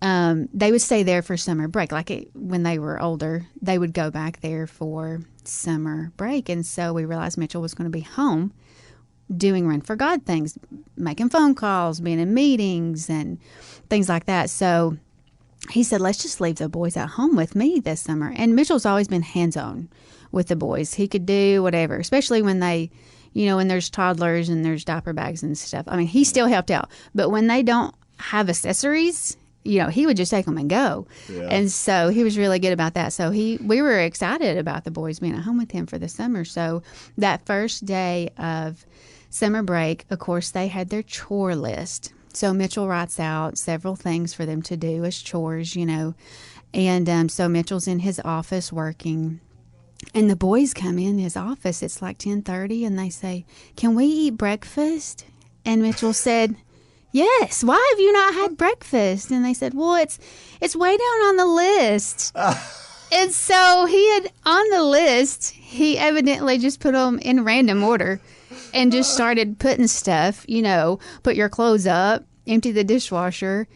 they would stay there for summer break. When they were older, they would go back there for summer break, and so we realized Mitchell was going to be home doing Run for God things, making phone calls, being in meetings, and things like that. So he said, let's just leave the boys at home with me this summer. And Mitchell's always been hands-on with the boys. He could do whatever, especially when they, when there's toddlers and there's diaper bags and stuff. I mean, he still helped out. But when they don't have accessories, he would just take them and go. Yeah. And so he was really good about that. So we were excited about the boys being at home with him for the summer. So that first day of summer break, of course, they had their chore list. So Mitchell writes out several things for them to do as chores, And so Mitchell's in his office working. And the boys come in his office. It's like 10:30, and they say, "Can we eat breakfast?" And Mitchell said, "Yes. Why have you not had breakfast?" And they said, "Well, it's way down on the list." And so he had on the list, he evidently just put them in random order. And just started putting stuff, put your clothes up, empty the dishwasher,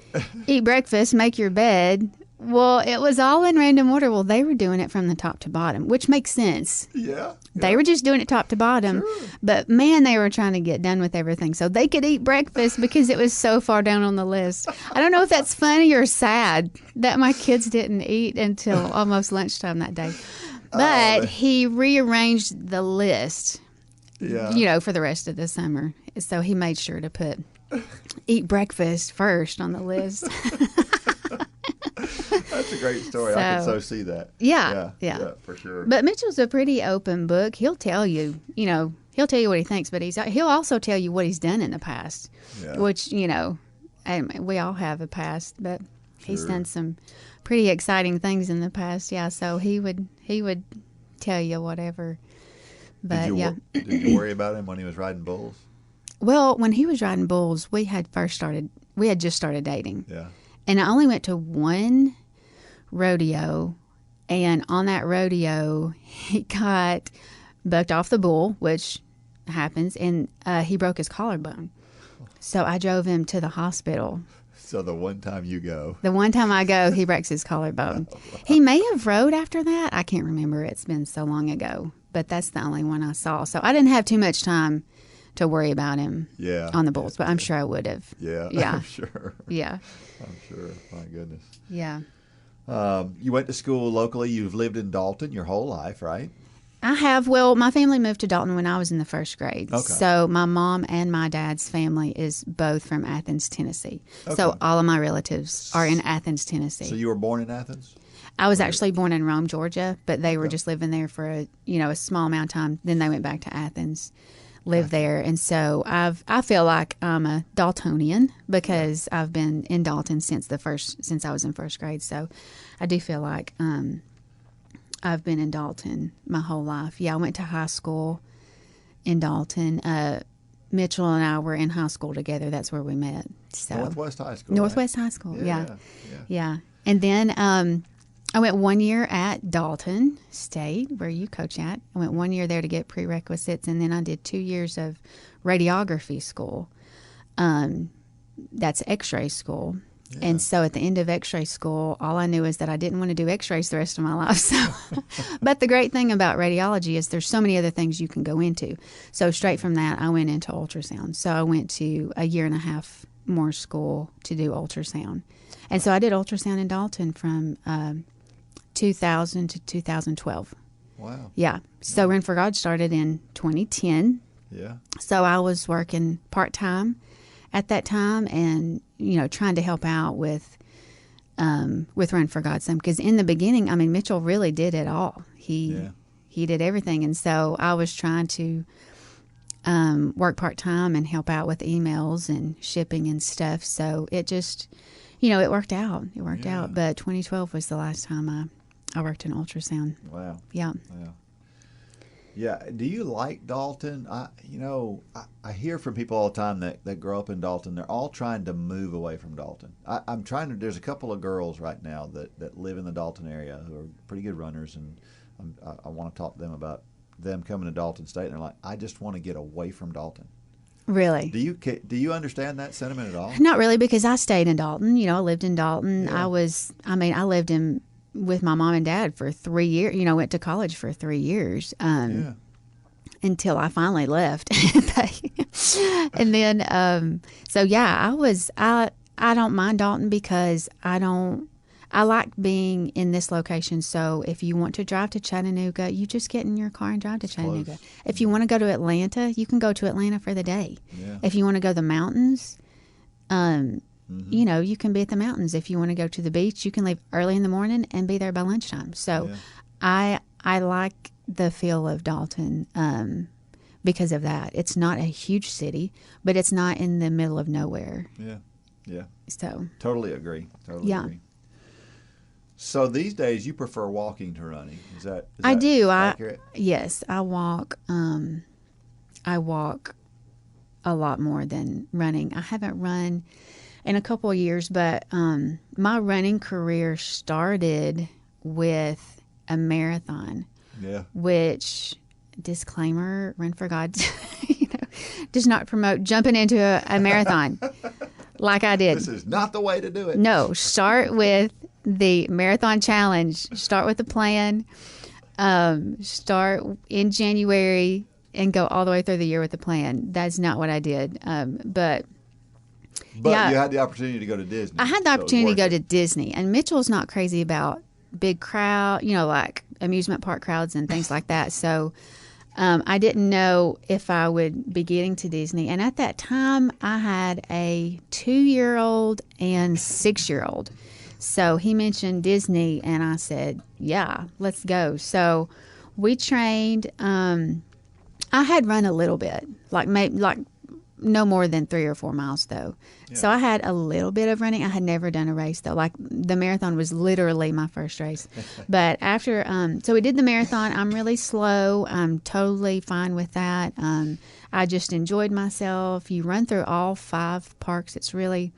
eat breakfast, make your bed. Well, it was all in random order. Well, they were doing it from the top to bottom, which makes sense. Yeah. They were just doing it top to bottom. Sure. But, man, they were trying to get done with everything so they could eat breakfast because it was so far down on the list. I don't know if that's funny or sad that my kids didn't eat until almost lunchtime that day. But he rearranged the list. Yeah. For the rest of the summer. So he made sure to put eat breakfast first on the list. That's a great story. I can so see that. Yeah, for sure. But Mitchell's a pretty open book. He'll tell you, he'll tell you what he thinks, but he'll also tell you what he's done in the past, which, and we all have a past, but he's done some pretty exciting things in the past. Yeah, so he would tell you whatever. But did you worry about him when he was riding bulls? Well, when he was riding bulls, we had just started dating. Yeah. And I only went to one rodeo, and on that rodeo, he got bucked off the bull, which happens, and he broke his collarbone. So I drove him to the hospital. So the one time you go. The one time I go, he breaks his collarbone. He may have rode after that. I can't remember. It's been so long ago. But that's the only one I saw. So I didn't have too much time to worry about him on the bulls, but I'm sure I would have. Yeah, I'm sure. Yeah. I'm sure. My goodness. Yeah. You went to school locally. You've lived in Dalton your whole life, right? I have. Well, my family moved to Dalton when I was in the first grade. Okay. So my mom and my dad's family is both from Athens, Tennessee. Okay. So all of my relatives are in Athens, Tennessee. So you were born in Athens? I was actually born in Rome, Georgia, but they were just living there for a small amount of time. Then they went back to Athens, lived there, and so I feel like I'm a Daltonian because I've been in Dalton since I was in first grade. So I do feel like I've been in Dalton my whole life. Yeah, I went to high school in Dalton. Mitchell and I were in high school together. That's where we met. So Northwest High School. Northwest High School. Yeah. And then I went 1 year at Dalton State, where you coach at. I went 1 year there to get prerequisites, and then I did 2 years of radiography school. That's x-ray school. Yeah. And so at the end of x-ray school, all I knew is that I didn't want to do x-rays the rest of my life. So, but the great thing about radiology is there's so many other things you can go into. So straight from that, I went into ultrasound. So I went to a year and a half more school to do ultrasound. And so I did ultrasound in Dalton from 2000 to 2012. Wow. Yeah. So Run for God started in 2010. Yeah. So I was working part-time at that time, and trying to help out with Run for God's Son, because in the beginning, I mean, Mitchell really did it all. He did everything, and so I was trying to work part-time and help out with emails and shipping and stuff. So it just, it worked out. It worked out. But 2012 was the last time I worked in ultrasound. Wow. Yeah. Wow. Yeah. Do you like Dalton? I hear from people all the time that grow up in Dalton. They're all trying to move away from Dalton. I'm trying to. There's a couple of girls right now that live in the Dalton area who are pretty good runners, and I want to talk to them about them coming to Dalton State. And they're like, I just want to get away from Dalton. Really? Do you understand that sentiment at all? Not really, because I stayed in Dalton. I lived in Dalton. Yeah. I lived with my mom and dad for 3 years. Went to college for 3 years until I finally left. And then, I don't mind Dalton because I like being in this location. So if you want to drive to Chattanooga, you just get in your car and drive to Chattanooga. Close. If you want to go to Atlanta, you can go to Atlanta for the day. Yeah. If you want to go to the mountains, you can be at the mountains. If you want to go to the beach, you can leave early in the morning and be there by lunchtime. So I like the feel of Dalton because of that. It's not a huge city, but it's not in the middle of nowhere. Yeah. Yeah. So Totally agree. Agree. So these days, you prefer walking to running. Is that I do. accurate? Yes, I walk. I walk a lot more than running. I haven't run in a couple of years, but my running career started with a marathon. Yeah. Which, disclaimer, Run for God, does not promote jumping into a marathon like I did. This is not the way to do it. No, start with the marathon challenge. Start with a plan. Start in January and go all the way through the year with a plan. That's not what I did. But you had the opportunity to go to Disney. I had the opportunity to go to Disney, and Mitchell's not crazy about big crowd, like amusement park crowds and things like that. So I didn't know if I would be getting to Disney. And at that time, I had a 2-year-old and 6-year-old. So he mentioned Disney, and I said, yeah, let's go. So we trained. I had run a little bit, like no more than 3 or 4 miles, though. Yeah. So I had a little bit of running. I had never done a race, though. Like, the marathon was literally my first race. But after, so we did the marathon. I'm really slow. I'm totally fine with that. I just enjoyed myself. You run through all 5 parks. It's really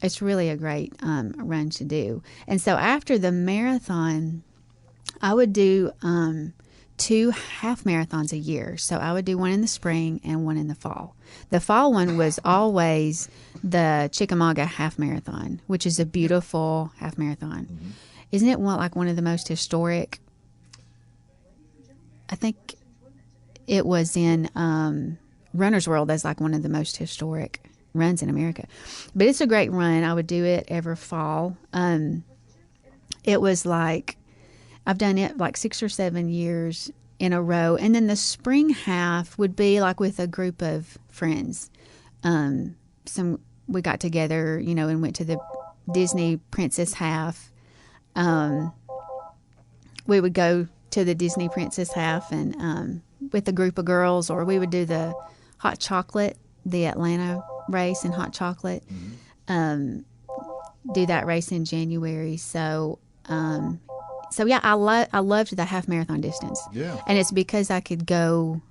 a great run to do. And so after the marathon, I would do 2 half marathons a year. So I would do one in the spring and one in the fall. The fall one was always the Chickamauga half marathon, which is a beautiful half marathon. Mm-hmm. Isn't it one of the most historic? I think it was in Runner's World as like one of the most historic runs in America. But it's a great run. I would do it every fall. It was like, I've done it like 6 or 7 years in a row. And then the spring half would be like with a group of friends. We got together, and went to the Disney Princess half. We would go to the Disney Princess half and with a group of girls, or we would do the hot chocolate, the Atlanta race in hot chocolate. Mm-hmm. Do that race in January. So yeah, I loved the half marathon distance. Yeah. And it's because I could go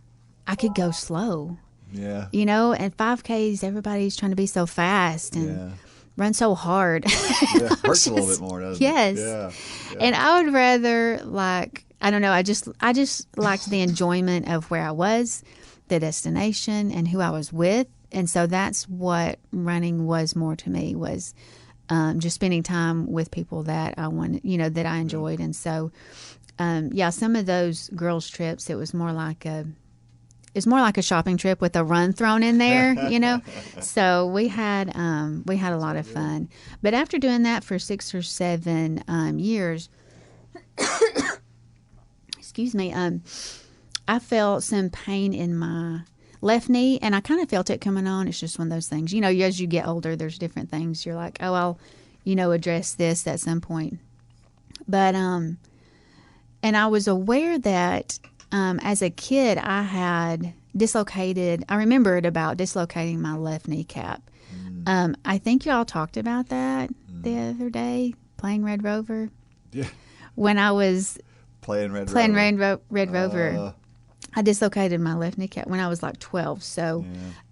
slow. Yeah. And 5Ks, everybody's trying to be so fast and run so hard. Yeah, it hurts a little bit more, doesn't it? Yes. Yeah. And I would rather I don't know, I just liked the enjoyment of where I was, the destination, and who I was with. And so that's what running was more to me, was just spending time with people that I wanted, that I enjoyed. And so, some of those girls' trips, it was more like a shopping trip with a run thrown in there, So we had a lot of fun. But after doing that for 6 or 7 years, excuse me, I felt some pain in my, left knee, and I kind of felt it coming on. It's just one of those things. You know, as you get older, there's different things. You're like, oh, I'll, address this at some point. But, and I was aware that as a kid, I remembered about dislocating my left kneecap. I think y'all talked about that the other day, playing Red Rover. Yeah. When I was playing Red Rover, I dislocated my left kneecap when I was like 12. So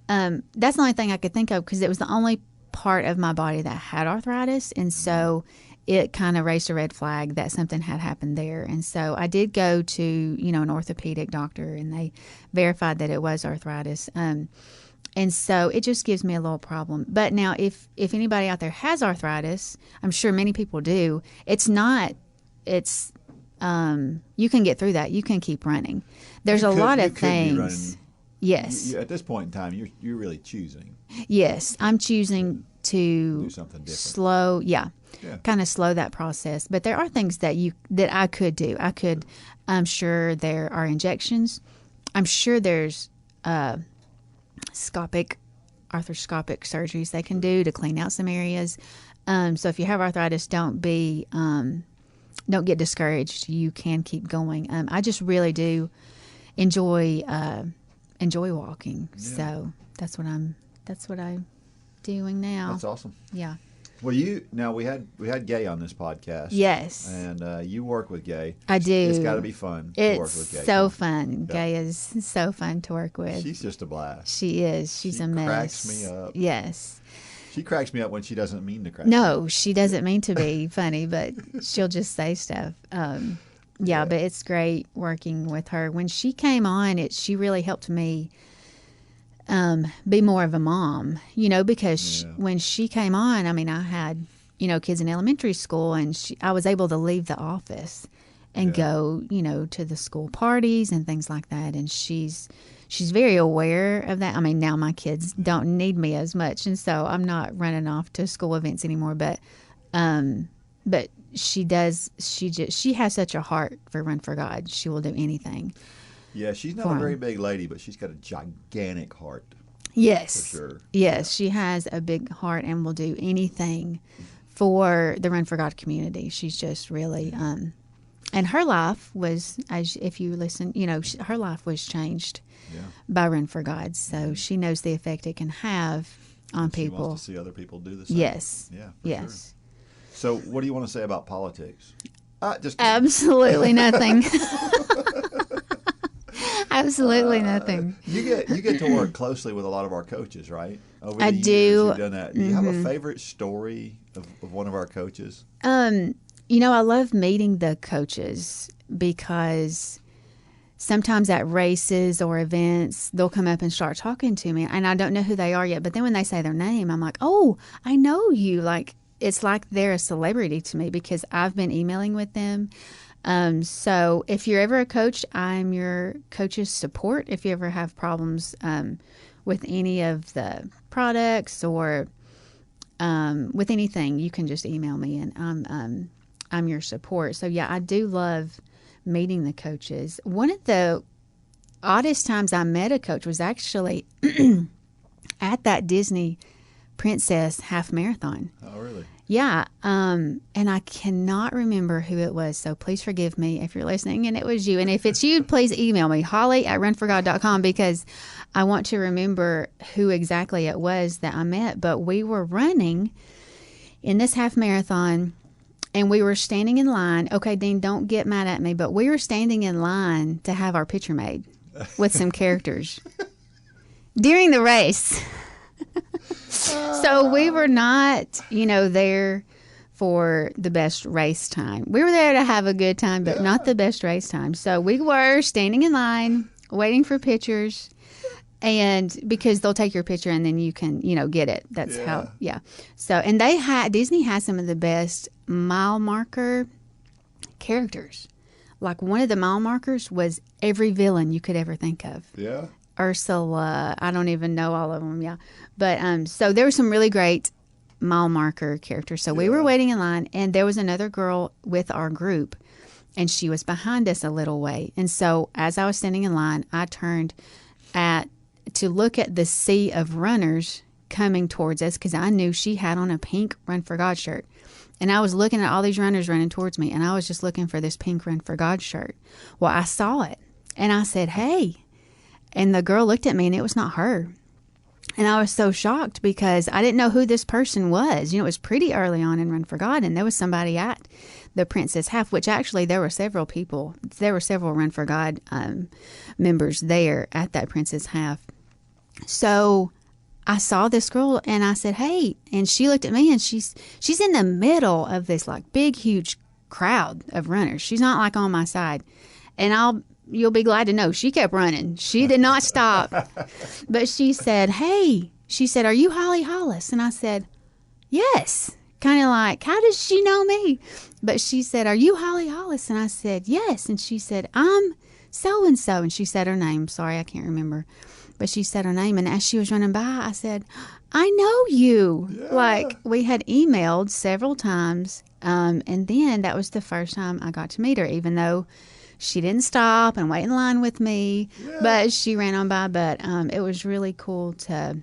that's the only thing I could think of, because it was the only part of my body that had arthritis. And so it kind of raised a red flag that something had happened there. And so I did go to, an orthopedic doctor, and they verified that it was arthritis. And so it just gives me a little problem. But now if anybody out there has arthritis, I'm sure many people do, you can get through that. You can keep running. There's a lot of things. Yes. At this point in time, you're really choosing. Yes, I'm choosing to do something different. Slow, kind of slow that process. But there are things that I could do. I'm sure there are injections. I'm sure there's arthroscopic surgeries they can do to clean out some areas. So if you have arthritis, don't get discouraged. You can keep going. I just really do enjoy walking. Yeah. So that's what I'm doing now. That's awesome. Yeah. Well, we had Gay on this podcast. Yes. And you work with Gay. I do. It's got to be fun to work with Gay. It's so fun. Yeah. Gay is so fun to work with. She's just a blast. She is. She's a mess. She cracks me up. Yes. She cracks me up when she doesn't mean to crack me up. No, she doesn't mean to be funny, but she'll just say stuff. But it's great working with her. When she came on, she really helped me be more of a mom, because when she came on, I mean, I had, kids in elementary school, and I was able to leave the office and go, to the school parties and things like that. And she's very aware of that. I mean, now my kids don't need me as much, and so I'm not running off to school events anymore. But she does. She has such a heart for Run for God. She will do anything. Yeah, she's not a very big lady, but she's got a gigantic heart. Yes. For sure. Yes, she has a big heart and will do anything for the Run for God community. She's just really, and her life was, if you listen, her life was changed by Run for God. So she knows the effect it can have on people. She wants to see other people do the same. Yes. Yeah. Yes. Sure. So what do you want to say about politics? Just absolutely nothing. Absolutely nothing. You get to work closely with a lot of our coaches, right? Over I the do. Years you've done that. Do you have a favorite story of one of our coaches? I love meeting the coaches, because sometimes at races or events, they'll come up and start talking to me, and I don't know who they are yet. But then when they say their name, I'm like, oh, I know you. Like, it's like they're a celebrity to me, because I've been emailing with them. So if you're ever a coach, I'm your coach's support. If you ever have problems with any of the products or with anything, you can just email me, and I'm your support. So yeah, I do love meeting the coaches. One of the oddest times I met a coach was actually at that Disney Princess half marathon. Oh, really? Yeah, and I cannot remember who it was, so please forgive me if you're listening and it was you. And if it's you, please email me, holly@runforgod.com, because I want to remember who exactly it was that I met. But we were running in this half marathon, and we were standing in line. Okay, Dean, don't get mad at me, but we were standing in line to have our picture made with some characters during the race. So we were not, there for the best race time. We were there to have a good time, but not the best race time. So we were standing in line, waiting for pictures, and because they'll take your picture and then you can, get it. That's how. So, and Disney has some of the best mile marker characters. Like, one of the mile markers was every villain you could ever think of. Yeah. Ursula, I don't even know all of them, But so there were some really great mile marker characters. So we were waiting in line, and there was another girl with our group, and she was behind us a little way. And so as I was standing in line, I turned at to look at the sea of runners coming towards us, because I knew she had on a pink Run for God shirt. And I was looking at all these runners running towards me, and I was just looking for this pink Run for God shirt. Well, I saw it, and I said, hey. And the girl looked at me, and it was not her. And I was so shocked because I didn't know who this person was. You know, it was pretty early on in Run for God, and there was somebody at the Princess Half, which actually there were several people. There were several Run for God members there at that Princess Half. So I saw this girl, and I said, hey. And she looked at me, and she's in the middle of this, like, big, huge crowd of runners. She's not, like, on my side. And you'll be glad to know she kept running. She did not stop. But she said, hey. She said, are you Holly Hollis? And I said, yes. Kind of like, how does she know me? But she said, are you Holly Hollis? And I said, yes. And she said, I'm so-and-so. And she said her name. Sorry, I can't remember. But she said her name. And as she was running by, I said, I know you. Yeah. Like, we had emailed several times. And then that was the first time I got to meet her, even though she didn't stop and wait in line with me. Yeah. But she ran on by. But it was really cool to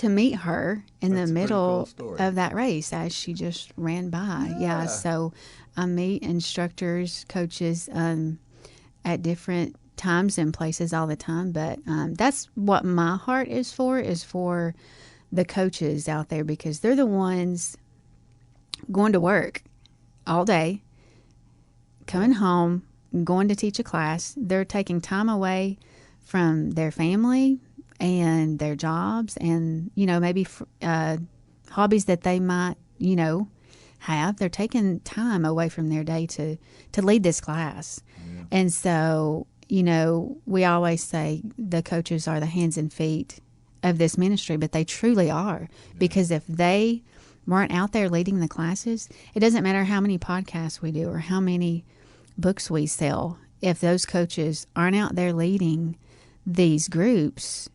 meet her in the middle of that race as she just ran by. Yeah. So I meet instructors, coaches at different times and places all the time. But that's what my heart is for the coaches out there, because they're the ones going to work all day, coming home, going to teach a class. They're taking time away from their family and their jobs and, you know, maybe hobbies that they might, you know, have. They're taking time away from their day to lead this class. Yeah. And so, you know, we always say the coaches are the hands and feet of this ministry, but they truly are. Yeah. Because if they weren't out there leading the classes, it doesn't matter how many podcasts we do or how many books we sell. If those coaches aren't out there leading these groups,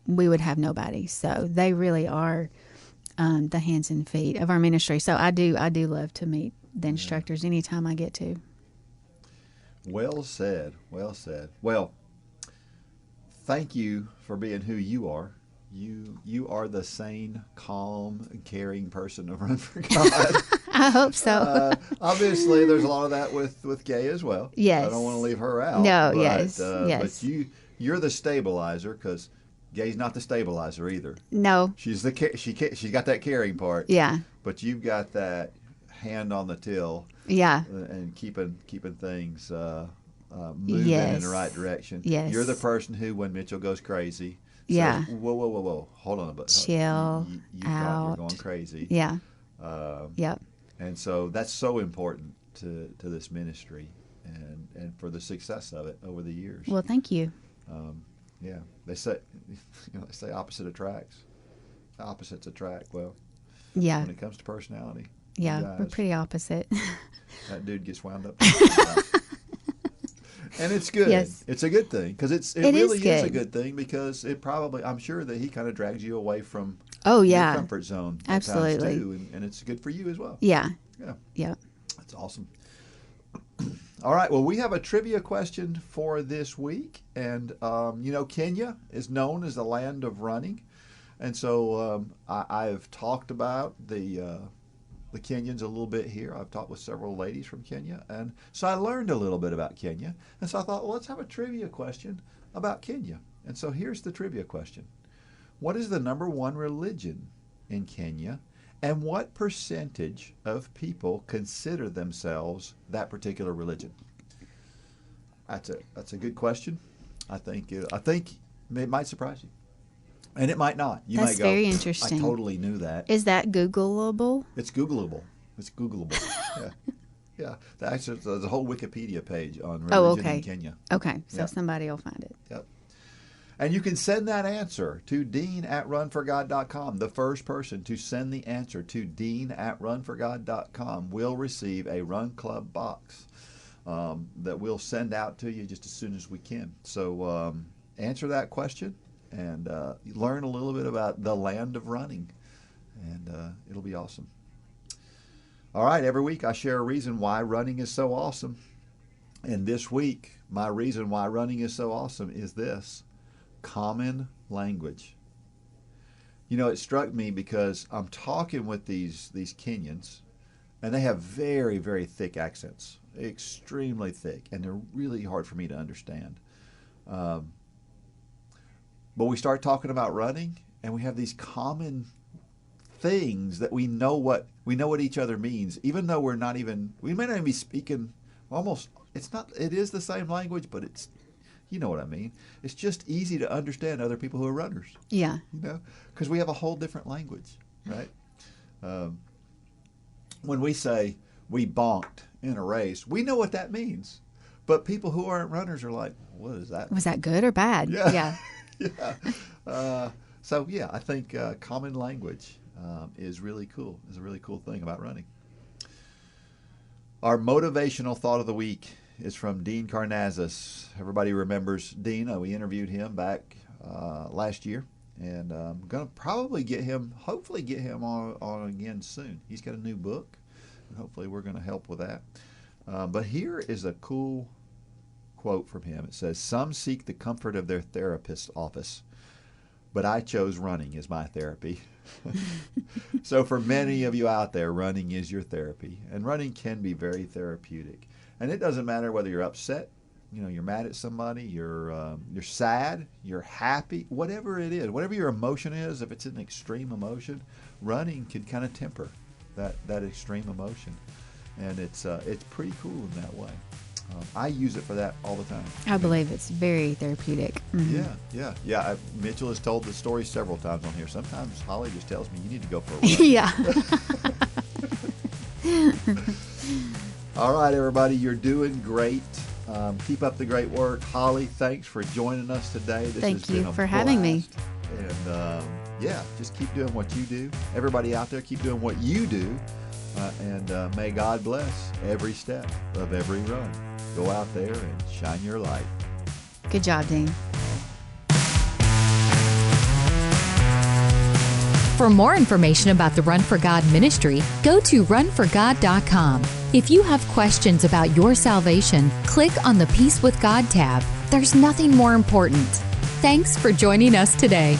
we would have nobody. So they really are the hands and feet of our ministry. So I do love to meet the instructors anytime I get to. Well said. Well said. Well, thank you for being who you are. You are the sane, calm, caring person to Run for God. I hope so. Obviously, there's a lot of that with Gay as well. Yes. I don't want to leave her out. No, but, yes. But you're the stabilizer, because Gay's not the stabilizer either. No. She's got that caring part. Yeah. But you've got that hand on the till. Yeah. And keeping things moving in the right direction. Yes. You're the person who, when Mitchell goes crazy, yeah. says, whoa, hold on a bit. Chill out. You're going crazy. Yeah. Yep. And so that's so important to this ministry and for the success of it over the years. Well, thank you. Yeah. They say opposite attracts. Opposites attract. Well, yeah. When it comes to personality. Yeah, we're pretty opposite. That dude gets wound up. And it's good. Yes. It's a good thing, because it really is a good thing, because it probably, I'm sure that he kind of drags you away from your comfort zone at absolutely times too, and it's good for you as well. Yeah. Yeah. Yeah. That's awesome. All right. Well, we have a trivia question for this week, and you know, Kenya is known as the land of running, and so I've talked about the Kenyans a little bit here. I've talked with several ladies from Kenya, and so I learned a little bit about Kenya. And so I thought, well, let's have a trivia question about Kenya. And so here's the trivia question. What is the #1 religion in Kenya, and what percentage of people consider themselves that particular religion? That's a good question. I think it might surprise you. And it might not. You That's might go, very interesting. I totally knew that. Is that Googleable? It's Googleable. Yeah. Yeah. Actually, there's a whole Wikipedia page on religion in Kenya. Okay. So somebody will find it. Yep. And you can send that answer to dean@runforgod.com. The first person to send the answer to dean@runforgod.com will receive a Run Club box that we'll send out to you just as soon as we can. So answer that question and learn a little bit about the land of running, and it'll be awesome. All right, every week I share a reason why running is so awesome. And this week, my reason why running is so awesome is this: common language. You know, it struck me because I'm talking with these Kenyans, and they have very, very thick accents, extremely thick, and they're really hard for me to understand. But we start talking about running, and we have these common things that we know what each other means, even though we may not even be speaking almost. It is the same language, but it's, you know what I mean. It's just easy to understand other people who are runners. Yeah. You know, because we have a whole different language, right? When we say we bonked in a race, we know what that means. But people who aren't runners are like, what is that? Was that good or bad? Yeah. Yeah. So, yeah, I think common language is really cool. Is a really cool thing about running. Our motivational thought of the week is from Dean Karnazes. Everybody remembers Dean. We interviewed him back last year, and I'm going to probably hopefully get him on again soon. He's got a new book, and hopefully we're going to help with that. But here is a cool quote from him. It says, "Some seek the comfort of their therapist's office, but I chose running as my therapy." So for many of you out there, running is your therapy, and running can be very therapeutic. And it doesn't matter whether you're upset, you're mad at somebody, you're sad, you're happy, whatever it is, whatever your emotion is. If it's an extreme emotion, running can kind of temper that extreme emotion, and it's pretty cool in that way. I use it for that all the time. I believe it's very therapeutic. Mm-hmm. Yeah. Mitchell has told the story several times on here. Sometimes Holly just tells me, you need to go for a run. Yeah. All right, everybody, you're doing great. Keep up the great work. Holly, thanks for joining us today. Thank you for having me. And just keep doing what you do. Everybody out there, keep doing what you do. And may God bless every step of every run. Go out there and shine your light. Good job, Dean. For more information about the Run for God ministry, go to runforgod.com. If you have questions about your salvation, click on the Peace with God tab. There's nothing more important. Thanks for joining us today.